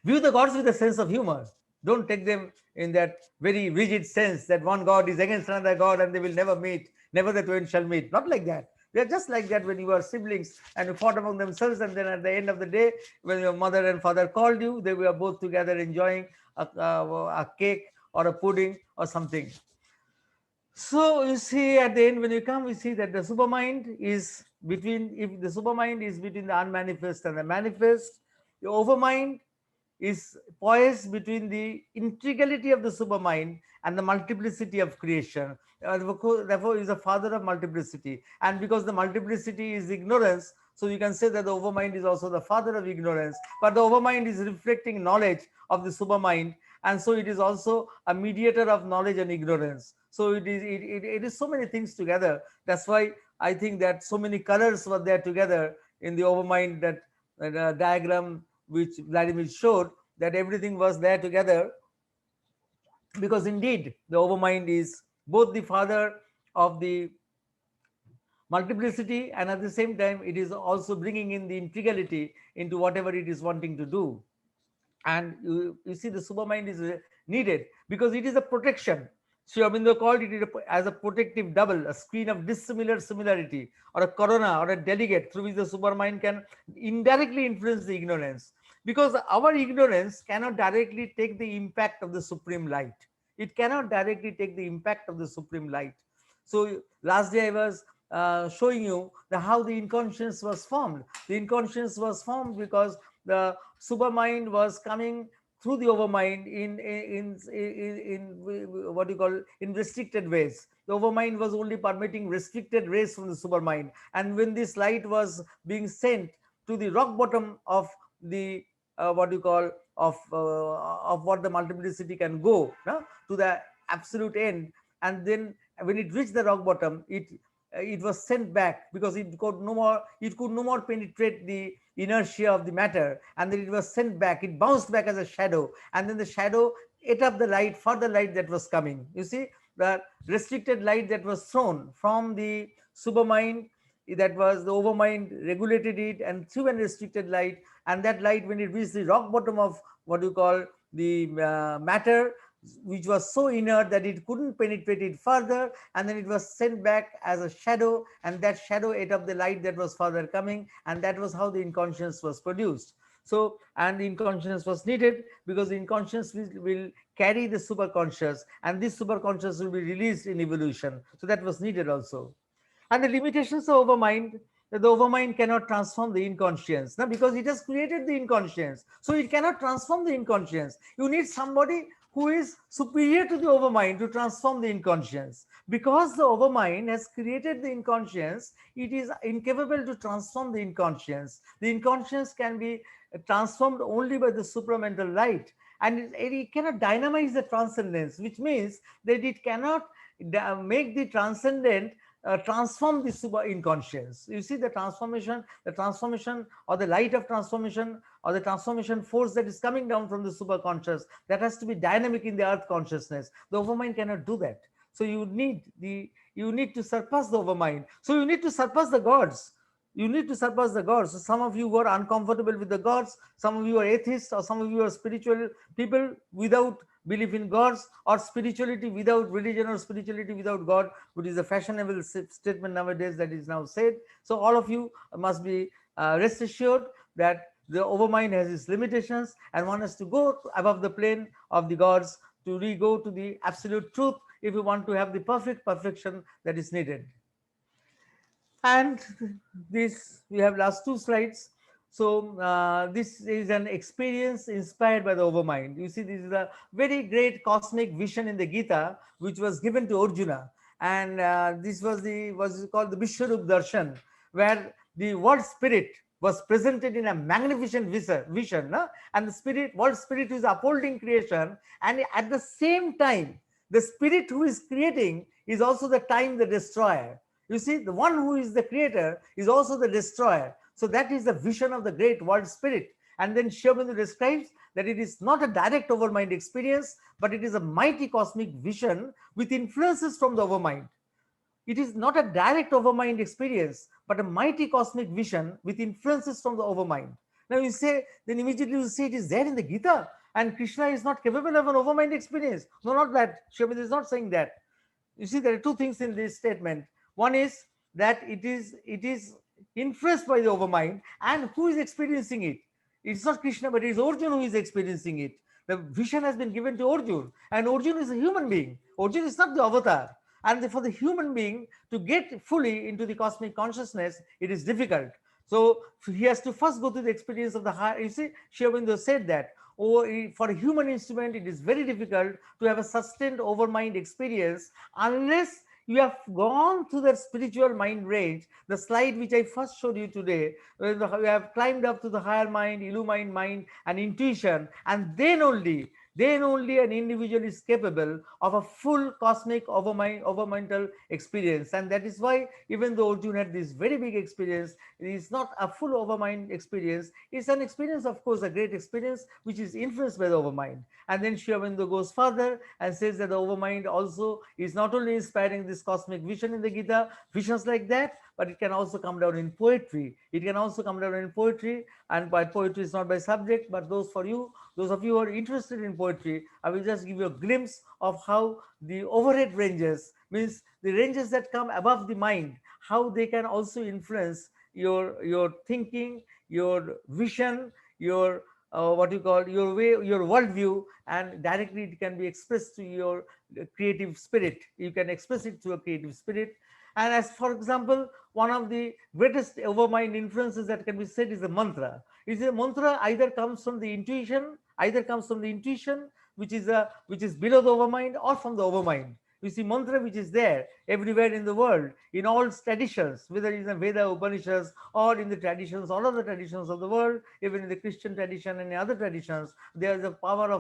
View the gods with a sense of humor. Don't take them in that very rigid sense that one god is against another god and they will never meet, never the twain shall meet. Not like that. They are just like that when you are siblings and you fought among themselves, and then at the end of the day, when your mother and father called you, they were both together enjoying a cake or a pudding or something. So you see, at the end, when you come, we see that the supermind is between, if the supermind is between the unmanifest and the manifest, the overmind is poised between the integrality of the supermind and the multiplicity of creation. Therefore, is the father of multiplicity. And because the multiplicity is ignorance, so you can say that the overmind is also the father of ignorance. But the overmind is reflecting knowledge of the supermind, and so it is also a mediator of knowledge and ignorance. So it is so many things together. That's why I think that so many colors were there together in the overmind, that diagram which Vladimir showed, that everything was there together, because indeed the overmind is both the father of the multiplicity, and at the same time it is also bringing in the integrality into whatever it is wanting to do. And you see, the supermind is needed because it is a protection. Sri Aurobindo called it as a protective double, a screen of dissimilar similarity, or a corona, or a delegate through which the supermind can indirectly influence the ignorance. Because our ignorance cannot directly take the impact of the supreme light. It cannot directly take the impact of the supreme light. So last day I was showing you how the inconscience was formed. The inconscience was formed because the supermind was coming through the overmind in what you call in restricted ways. The overmind was only permitting restricted rays from the supermind, and when this light was being sent to the rock bottom of the what you call of what the multiplicity can go, no? To the absolute end, and then when it reached the rock bottom, it was sent back because it could no more penetrate the inertia of the matter, and then it was sent back, it bounced back as a shadow, and then the shadow ate up the light, further light that was coming. You see, the restricted light that was thrown from the supermind, that was the overmind regulated it and threw an restricted light, and that light, when it reached the rock bottom of what you call the matter, which was so inert that it couldn't penetrate it further, and then it was sent back as a shadow, and that shadow ate up the light that was further coming, and that was how the inconscience was produced. So, and the inconscience was needed because the inconscience will carry the superconscious, and this superconscious will be released in evolution. So that was needed also. And the limitations of overmind, that the overmind cannot transform the inconscience. Now, because it has created the inconscience, so it cannot transform the inconscience. You need somebody who is superior to the overmind to transform the inconscience. Because the overmind has created the inconscience, it is incapable to transform the inconscience. The inconscience can be transformed only by the supramental light, and it cannot dynamize the transcendence, which means that it cannot make the transcendent transform the super inconscious. You see, the transformation or the light of transformation or the transformation force that is coming down from the superconscious, that has to be dynamic in the earth consciousness. The overmind cannot do that. So you need to surpass the overmind. So you need to surpass the gods. You need to surpass the gods. So some of you were uncomfortable with the gods, some of you are atheists, or some of you are spiritual people without belief in gods, or spirituality without religion, or spirituality without God, which is a fashionable statement nowadays that is now said. So all of you must be rest assured that the overmind has its limitations, and one has to go above the plane of the gods to go to the absolute truth if you want to have the perfection that is needed. And this, we have last two slides. So this is an experience inspired by the overmind. You see, this is a very great cosmic vision in the Gita which was given to Arjuna, and this was the was called the Vishwarup Darshan, where the world spirit was presented in a magnificent vision, no? And the spirit, world spirit, is upholding creation, and at the same time the spirit who is creating is also the time the destroyer. You see, the one who is the creator is also the destroyer. So that is the vision of the great world spirit. And then Sri Aurobindo describes that it is not a direct overmind experience, but it is a mighty cosmic vision with influences from the overmind. It is not a direct overmind experience, but a mighty cosmic vision with influences from the overmind. Now you say, then immediately you say it is there in the Gita, and Krishna is not capable of an overmind experience. No, not that. Sri Aurobindo is not saying that. You see, there are two things in this statement. One is that it is influenced by the overmind, and who is experiencing it? It's not Krishna, but it is Arjun who is experiencing it. The vision has been given to Arjun, and Arjun is a human being. Arjun is not the avatar. And for the human being to get fully into the cosmic consciousness, it is difficult. So he has to first go through the experience of the higher. You see, Sri Aurobindo said that, oh, for a human instrument, it is very difficult to have a sustained overmind experience unless you have gone through that spiritual mind range. The slide which I first showed you today, where you have climbed up to the higher mind, illumined mind, and intuition, and then only an individual is capable of a full cosmic overmental experience. And that is why, even though Arjun had this very big experience, it is not a full overmind experience. It's an experience, of course, a great experience, which is influenced by the overmind. And then Sri Aurobindo goes further and says that the overmind also is not only inspiring this cosmic vision in the Gita, visions like that, but it can also come down in poetry. It can also come down in poetry, and by poetry is not by subject, but those of you who are interested in poetry, I will just give you a glimpse of how the overhead ranges, means the ranges that come above the mind, how they can also influence your thinking, your vision, your what you call your way, your worldview, and directly it can be expressed to your creative spirit. You can express it to a creative spirit. And as for example, one of the greatest overmind influences that can be said is the mantra. Is a mantra either comes from the intuition, which is below the overmind, or from the overmind. You see, mantra which is there everywhere in the world, in all traditions, whether it's in Veda, Upanishads, or in the traditions, all of the traditions of the world, even in the Christian tradition and in other traditions, there is a power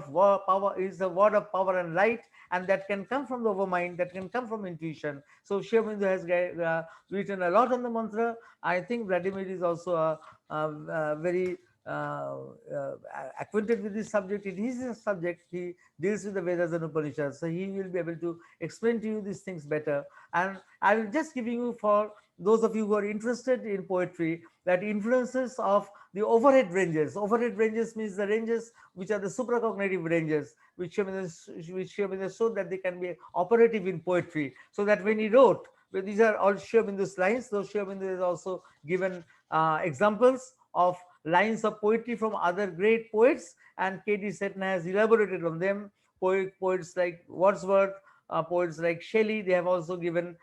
is a word of power and light, and that can come from the overmind, that can come from intuition. So Sri Aurobindo has written a lot on the mantra. I think Vladimir is also a very acquainted with this subject. It is a subject. He deals with the Vedas and Upanishads, so he will be able to explain to you these things better. And I will just giving you, for those of you who are interested in poetry, that influences of the overhead ranges. Overhead ranges means the ranges which are the supracognitive ranges, which Sri showed that they can be operative in poetry. So that when he wrote, well, these are all Sri Aurobindo's lines, though Sri Aurobindo has also given examples of lines of poetry from other great poets, and K.D. Setna has elaborated on them. Poets like Wordsworth, poets like Shelley, they have also given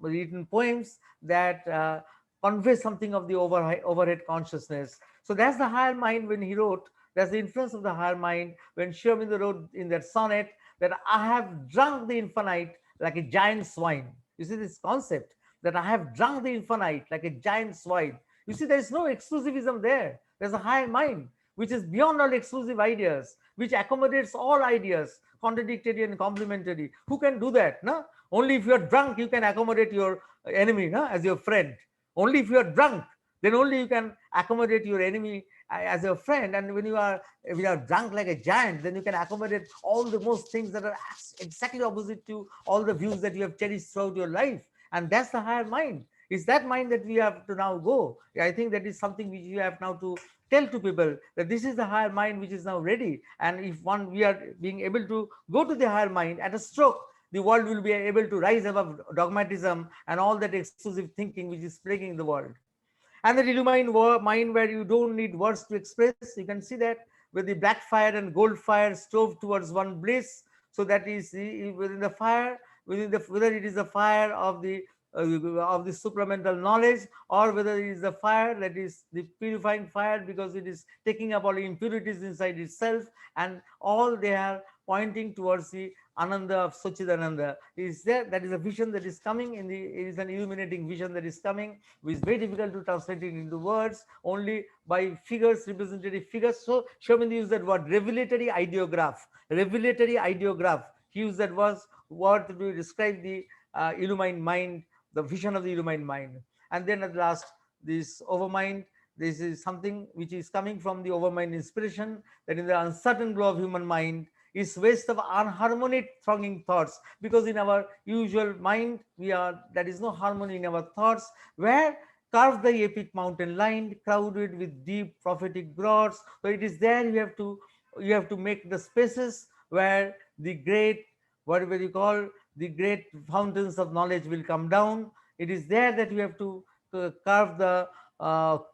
written poems that convey something of the overhead consciousness. So that's the higher mind when he wrote. That's the influence of the higher mind when Sri Aurobindo wrote in that sonnet that I have drunk the infinite like a giant swine. You see this concept that I have drunk the infinite like a giant swine. You see, there is no exclusivism there. There's a higher mind which is beyond all exclusive ideas, which accommodates all ideas, contradictory and complementary. Who can do that? No? Only if you are drunk, you can accommodate your enemy, no? As your friend. Only if you are drunk, then only you can accommodate your enemy as a friend. And when you are drunk like a giant, then you can accommodate all the most things that are exactly opposite to all the views that you have cherished throughout your life. And that's the higher mind. It's that mind that we have to now go. I think that is something which you have now to tell to people, that this is the higher mind which is now ready. And if one we are being able to go to the higher mind at a stroke, the world will be able to rise above dogmatism and all that exclusive thinking which is plaguing the world. And the illumined mind, where you don't need words to express, you can see that with the black fire and gold fire stove towards one bliss. So that is within the fire, within the, whether it is the fire of the supramental knowledge, or whether it is the fire that is the purifying fire, because it is taking up all the impurities inside itself, and all they are pointing towards the Ananda of Sochidananda. Is there, that is a vision that is coming in the, it is an illuminating vision that is coming, which is very difficult to translate it into words, only by figures, representative figures. So Sherman used that word, revelatory ideograph. Revelatory ideograph. He used that word to describe the illumined mind, the vision of the illumined mind. And then at last, this overmind. This is something which is coming from the overmind inspiration, that in the uncertain glow of human mind is waste of unharmonic thronging thoughts, because in our usual mind we are, there is no harmony in our thoughts, where carve the epic mountain line crowded with deep prophetic grots. So it is there you have to make the spaces where the great, whatever you call, the great fountains of knowledge will come down. It is there that you have to carve the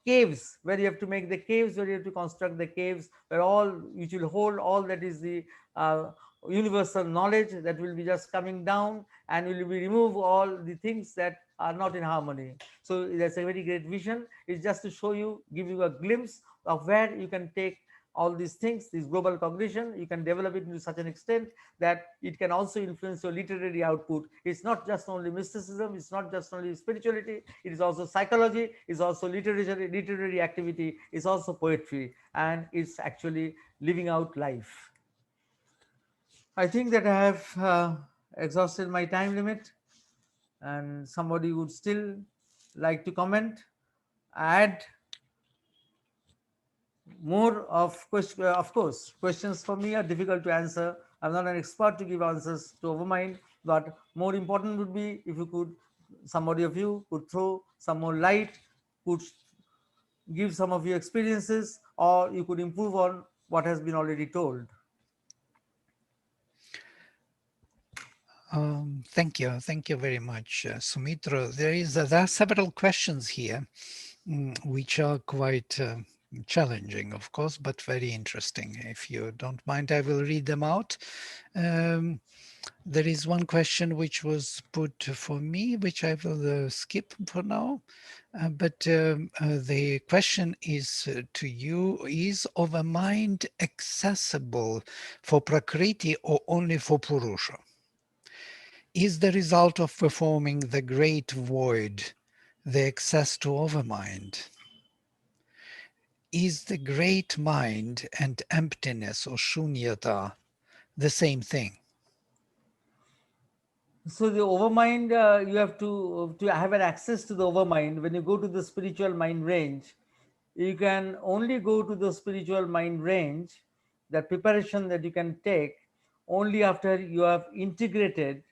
caves, where you have to make the caves, where you have to construct the caves, where all which will hold all that is the uh, universal knowledge that will be just coming down, and will be remove all the things that are not in harmony. So that's a very great vision. It's just to show you, give you a glimpse of where you can take all these things, this global cognition, you can develop it to such an extent that it can also influence your literary output. It's not just only mysticism, it's not just only spirituality, it is also psychology, it's also literary activity, it's also poetry, and it's actually living out life. I think that I have exhausted my time limit, and somebody would still like to comment, add more of question. Of course, questions for me are difficult to answer. I'm not an expert to give answers to overmind, but more important would be if you could, somebody of you could throw some more light, could give some of your experiences, or you could improve on what has been already told. Thank you very much, Soumitra. There are several questions here, which are quite challenging, of course, but very interesting. If you don't mind, I will read them out. There is one question which was put for me, which I will skip for now. But the question is to you: is overmind accessible for Prakriti or only for Purusha? Is the result of performing the great void the access to overmind? Is the great mind and emptiness or shunyata the same thing? So the overmind, you have to have an access to the overmind. When you go to the spiritual mind range, you can only go to the spiritual mind range, that preparation that you can take, only after you have integrated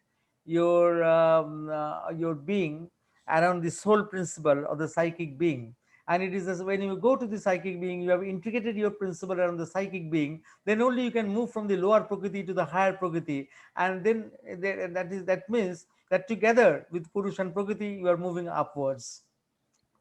your being around the soul principle of the psychic being. And it is as when you go to the psychic being, you have integrated your principle around the psychic being, then only you can move from the lower prakriti to the higher prakriti. And then that means that together with Purusha and Prakriti, you are moving upwards.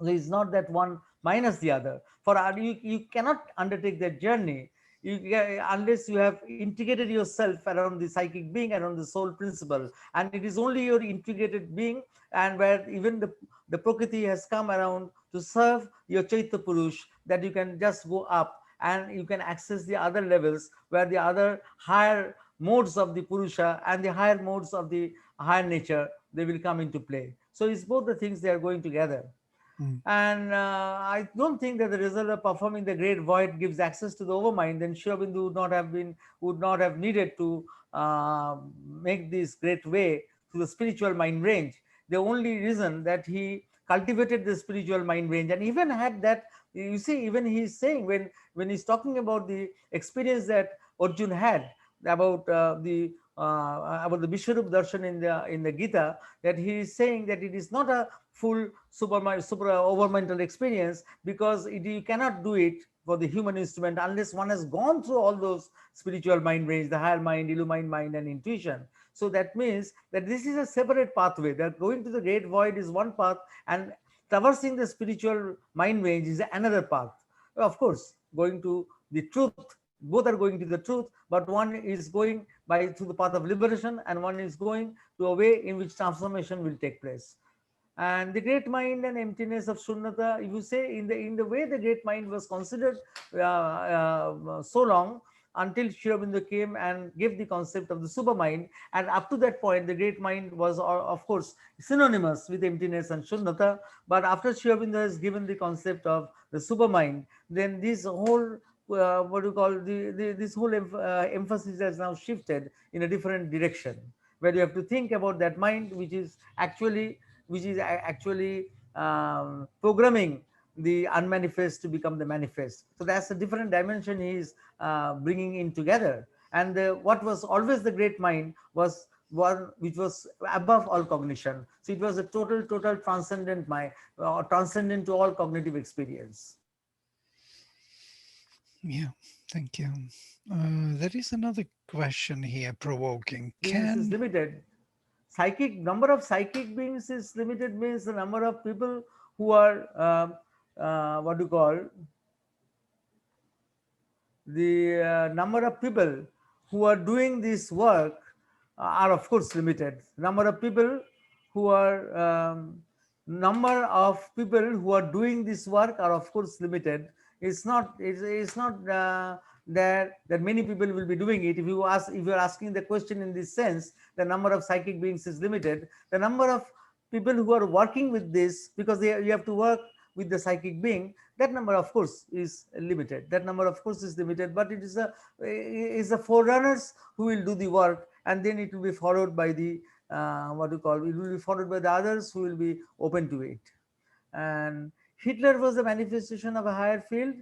So it's not that one minus the other. For you cannot undertake that journey unless you have integrated yourself around the psychic being, around the soul principle. And it is only your integrated being, and where even the Prakriti has come around to serve your Chaitya Purush, that you can just go up and you can access the other levels, where the other higher modes of the Purusha and the higher modes of the higher nature, they will come into play. So it's both the things, they are going together. Mm. And I don't think that the result of performing the great void gives access to the overmind. Then Sri Aurobindo would not have needed to make this great way to the spiritual mind range. The only reason that he cultivated the spiritual mind range, and even had that. You see, even he's saying, when he's talking about the experience that Arjun had about about the Vishwarup darshan in the Gita, that he is saying that it is not a full super overmental experience, because you cannot do it for the human instrument unless one has gone through all those spiritual mind range, the higher mind, illumine mind, and intuition. So that means that this is a separate pathway. That going to the great void is one path, and traversing the spiritual mind range is another path. Of course, going to the truth, both are going to the truth, but one is going by through the path of liberation, and one is going to a way in which transformation will take place. And the great mind and emptiness of shunyata, if you say, in the way the great mind was considered so long, until Sri Aurobindo came and gave the concept of the super mind. And up to that point, the great mind was of course synonymous with emptiness and shunyata. But after Sri Aurobindo has given the concept of the super mind, then this whole what you call this whole emphasis has now shifted in a different direction, where you have to think about that mind which is actually programming the unmanifest to become the manifest. So that's a different dimension he is bringing in together. And what was always the great mind was one which was above all cognition. So it was a total transcendent mind, transcendent to all cognitive experience. Yeah, thank you. There is another question here provoking. Beings is Can, limited. Psychic number of psychic beings is limited, means the number of people who are what do you call, the number of people who are doing this work are of course limited. Number of people who are number of people who are doing this work are of course limited. It's not that many people will be doing it. If you are asking the question in this sense, the number of psychic beings is limited. The number of people who are working with this, because you have to work with the psychic being, that number of course is limited. That number of course is limited, but it is the forerunners who will do the work, and then it will be followed by the what do you call, it will be followed by the others who will be open to it. And Hitler was a manifestation of a higher field.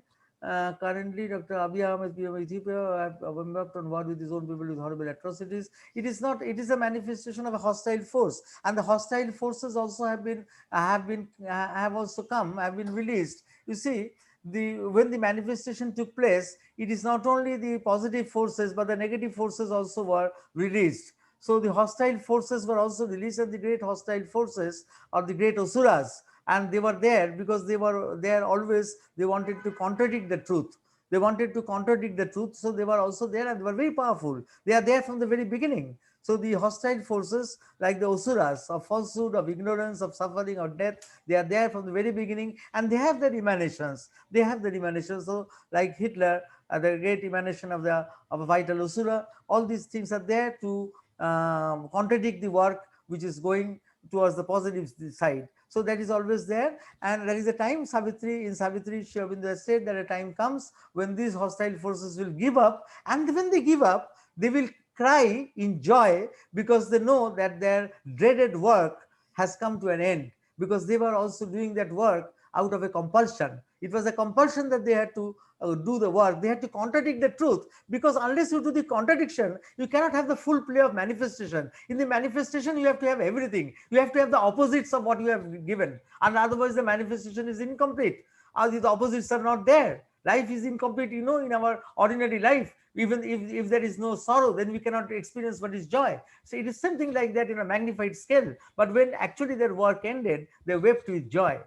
Currently, Dr. Abiy Ahmed, PM of Ethiopia, have embarked on war with his own people with horrible atrocities. It is not. It is a manifestation of a hostile force, and the hostile forces also have also come, have been released. You see, when the manifestation took place, it is not only the positive forces, but the negative forces also were released. So the hostile forces were also released, and the great hostile forces, or the great asuras, and they were there because they were there always. They wanted to contradict the truth. They wanted to contradict the truth, so they were also there, and they were very powerful. They are there from the very beginning. So the hostile forces, like the asuras of falsehood, of ignorance, of suffering, or death, they are there from the very beginning, and they have their emanations. They have their emanations. So, like Hitler, the great emanation of a vital asura, all these things are there to contradict the work which is going towards the positive side. So that is always there, and there is a time, Savitri Sri Aurobindo said that a time comes when these hostile forces will give up, and when they give up, they will cry in joy, because they know that their dreaded work has come to an end, because they were also doing that work out of a compulsion. It was a compulsion that they had to do the work. They had to contradict the truth, because unless you do the contradiction, you cannot have the full play of manifestation. In the manifestation, you have to have everything. You have to have the opposites of what you have given, and otherwise the manifestation is incomplete. The opposites are not there. Life is incomplete, in our ordinary life. Even if there is no sorrow, then we cannot experience what is joy. So it is something like that in a magnified scale. But when actually their work ended, they wept with joy.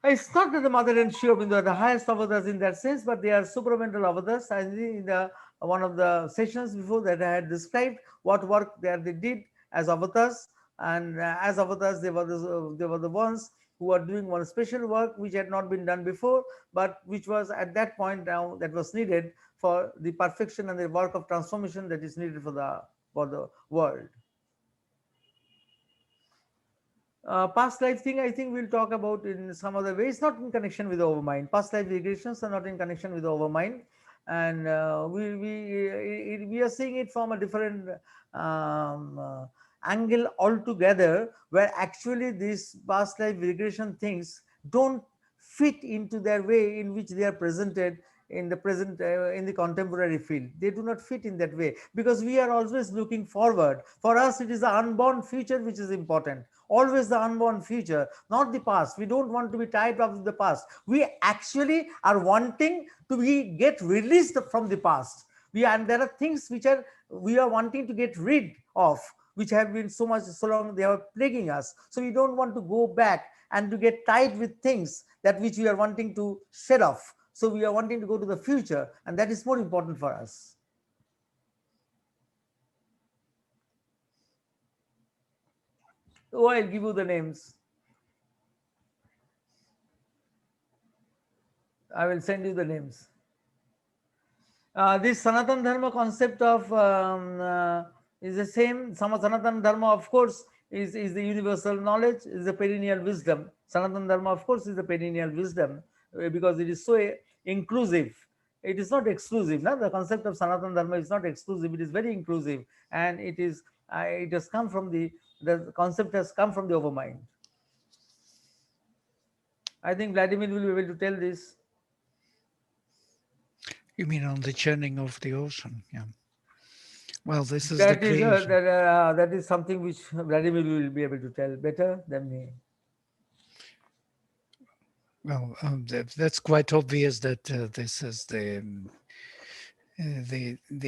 It's not that the mother and Sri Aurobindo are the highest avatars in that sense, but they are supramental avatars. I think in the one of the sessions before that I had described what work they did as avatars, and as avatars they were the ones who are doing one special work which had not been done before, but which was at that point now that was needed for the perfection and the work of transformation that is needed for the world. Past life thing, I think we'll talk about in some other way. It's not in connection with the overmind. Past life regressions are not in connection with the overmind, and we are seeing it from a different angle altogether, where actually these past life regression things don't fit into their way in which they are presented in the present, in the contemporary field. They do not fit in that way, because we are always looking forward. For us, it is the unborn future which is important, always the unborn future, not the past. We don't want to be tied up with the past. We actually are wanting to be get released from the past. And there are things which are we are wanting to get rid of, which have been so long they are plaguing us. So we don't want to go back and to get tied with things that which we are wanting to shed off. So we are wanting to go to the future, and that is more important for us. Oh, I'll give you the names. I will send you the names. This Sanatan Dharma concept of is the same. Sanatan Dharma, of course, is the universal knowledge, is the perennial wisdom. Sanatan Dharma, of course, is the perennial wisdom, because it is so inclusive. It is not exclusive. No? The concept of Sanatan Dharma is not exclusive. It is very inclusive, and it has come from the concept has come from the overmind. I think Vladimir will be able to tell this. You mean on the churning of the ocean? Yeah. Well, this is the creation. That is something which Vladimir will be able to tell better than me. Well, that's quite obvious that this is the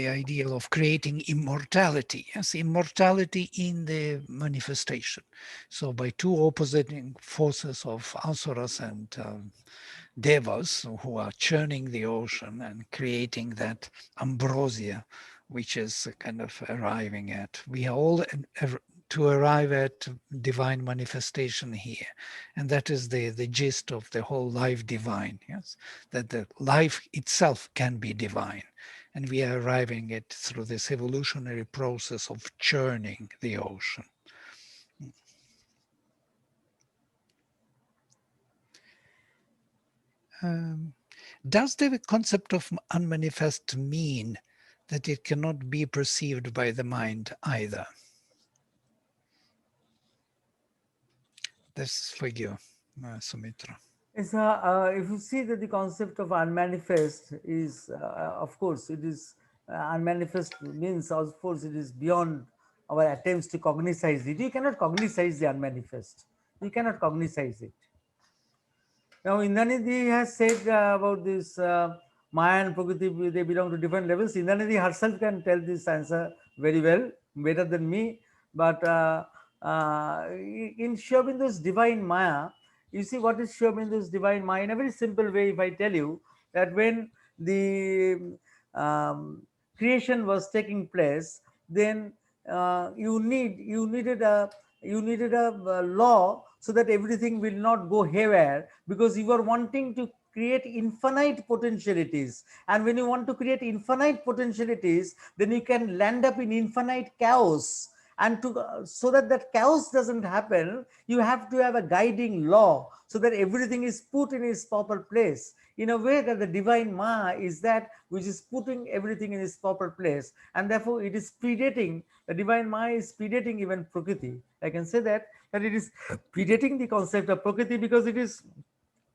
ideal of creating immortality. Yes, immortality in the manifestation. So by two opposing forces of asuras and devas who are churning the ocean and creating that ambrosia, which is kind of arriving at. We are all to arrive at divine manifestation here. And that is the gist of the whole life divine, yes, that the life itself can be divine. And we are arriving at through this evolutionary process of churning the ocean. Does the concept of unmanifest mean that it cannot be perceived by the mind either? This is for you, Soumitra. If you see that the concept of unmanifest is, of course, it is unmanifest means, of course, it is beyond our attempts to cognitize it. You cannot cognitize the unmanifest. You cannot cognitize it. Now, Indanidhi has said about this Maya and Prakriti, they belong to different levels. Indanidhi herself can tell this answer very well, better than me. But in Sri Aurobindo's Divine Maya, you see what is Sri Aurobindo's Divine Maya? In a very simple way, if I tell you that when the creation was taking place, then you needed a law so that everything will not go haywire, because you are wanting to create infinite potentialities, and when you want to create infinite potentialities, then you can land up in infinite chaos. And to so that that chaos doesn't happen, you have to have a guiding law so that everything is put in its proper place, in a way that the divine Maya is that which is putting everything in its proper place, and therefore it is predating, the divine Maya is predating even Prakriti. I can say that it is predating the concept of Prakriti, because it is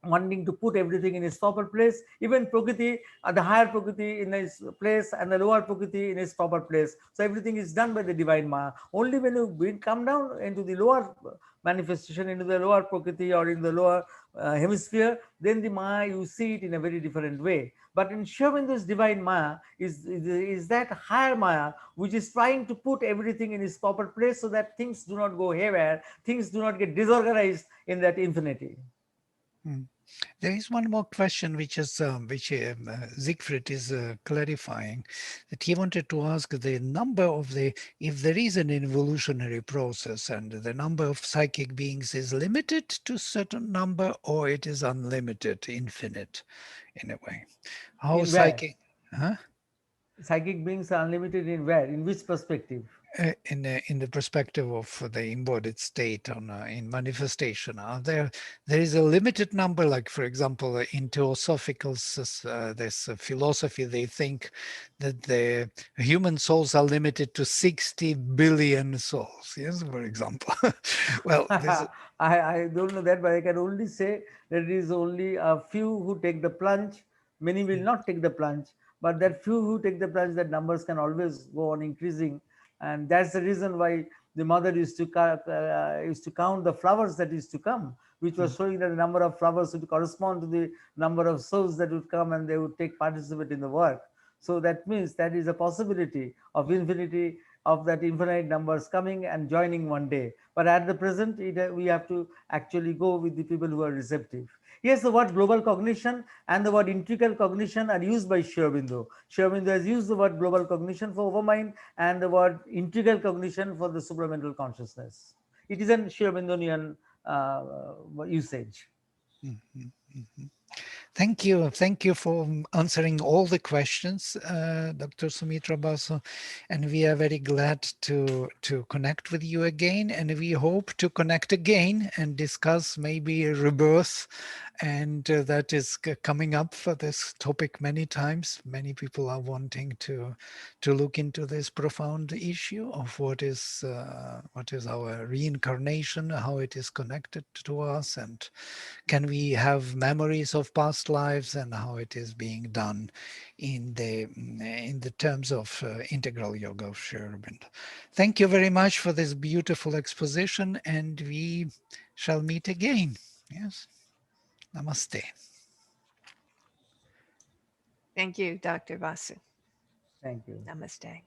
wanting to put everything in its proper place, even Prakriti, the higher Prakriti in its place and the lower Prakriti in its proper place. So everything is done by the divine Maya. Only when you come down into the lower manifestation, into the lower Prakriti or in the lower hemisphere, then the Maya, you see it in a very different way. But in Sri Aurobindo's divine Maya is that higher Maya which is trying to put everything in its proper place so that things do not go haywire, things do not get disorganized in that infinity. Mm. There is one more question which Siegfried is clarifying, that he wanted to ask the number of if there is an evolutionary process and the number of psychic beings is limited to a certain number, or it is unlimited, infinite in a way. How In where? psychic, huh? Psychic beings are unlimited in where? In which perspective? In the perspective of the embodied state in manifestation, there is a limited number. Like for example, in theosophical this philosophy, they think that the human souls are limited to 60 billion souls. Yes, for example. Well, this. I don't know that, but I can only say that it is only a few who take the plunge. Many will not take the plunge, but that few who take the plunge, that numbers can always go on increasing, and that's the reason why the mother used to count the flowers that used to come, which was showing that the number of flowers would correspond to the number of souls that would come and they would take participate in the work. So that means that is a possibility of infinity, of that infinite numbers coming and joining one day. But at the present, we have to actually go with the people who are receptive. Yes, the word global cognition and the word integral cognition are used by Sri Aurobindo. Sri Aurobindo has used the word global cognition for overmind and the word integral cognition for the supramental consciousness. It is an Sri Aurobindonian usage. Mhm, mhm. Thank you. Thank you for answering all the questions, Dr. Soumitra Basu. And we are very glad to connect with you again. And we hope to connect again and discuss maybe rebirth. And that is coming up for this topic many times. Many people are wanting to look into this profound issue of what is our reincarnation, how it is connected to us, and can we have memories of past lives, and how it is being done in the terms of integral yoga of Sri Aurobindo. Thank you very much for this beautiful exposition, and we shall meet again. Yes. Namaste. Thank you, Dr. Basu. Thank you. Namaste.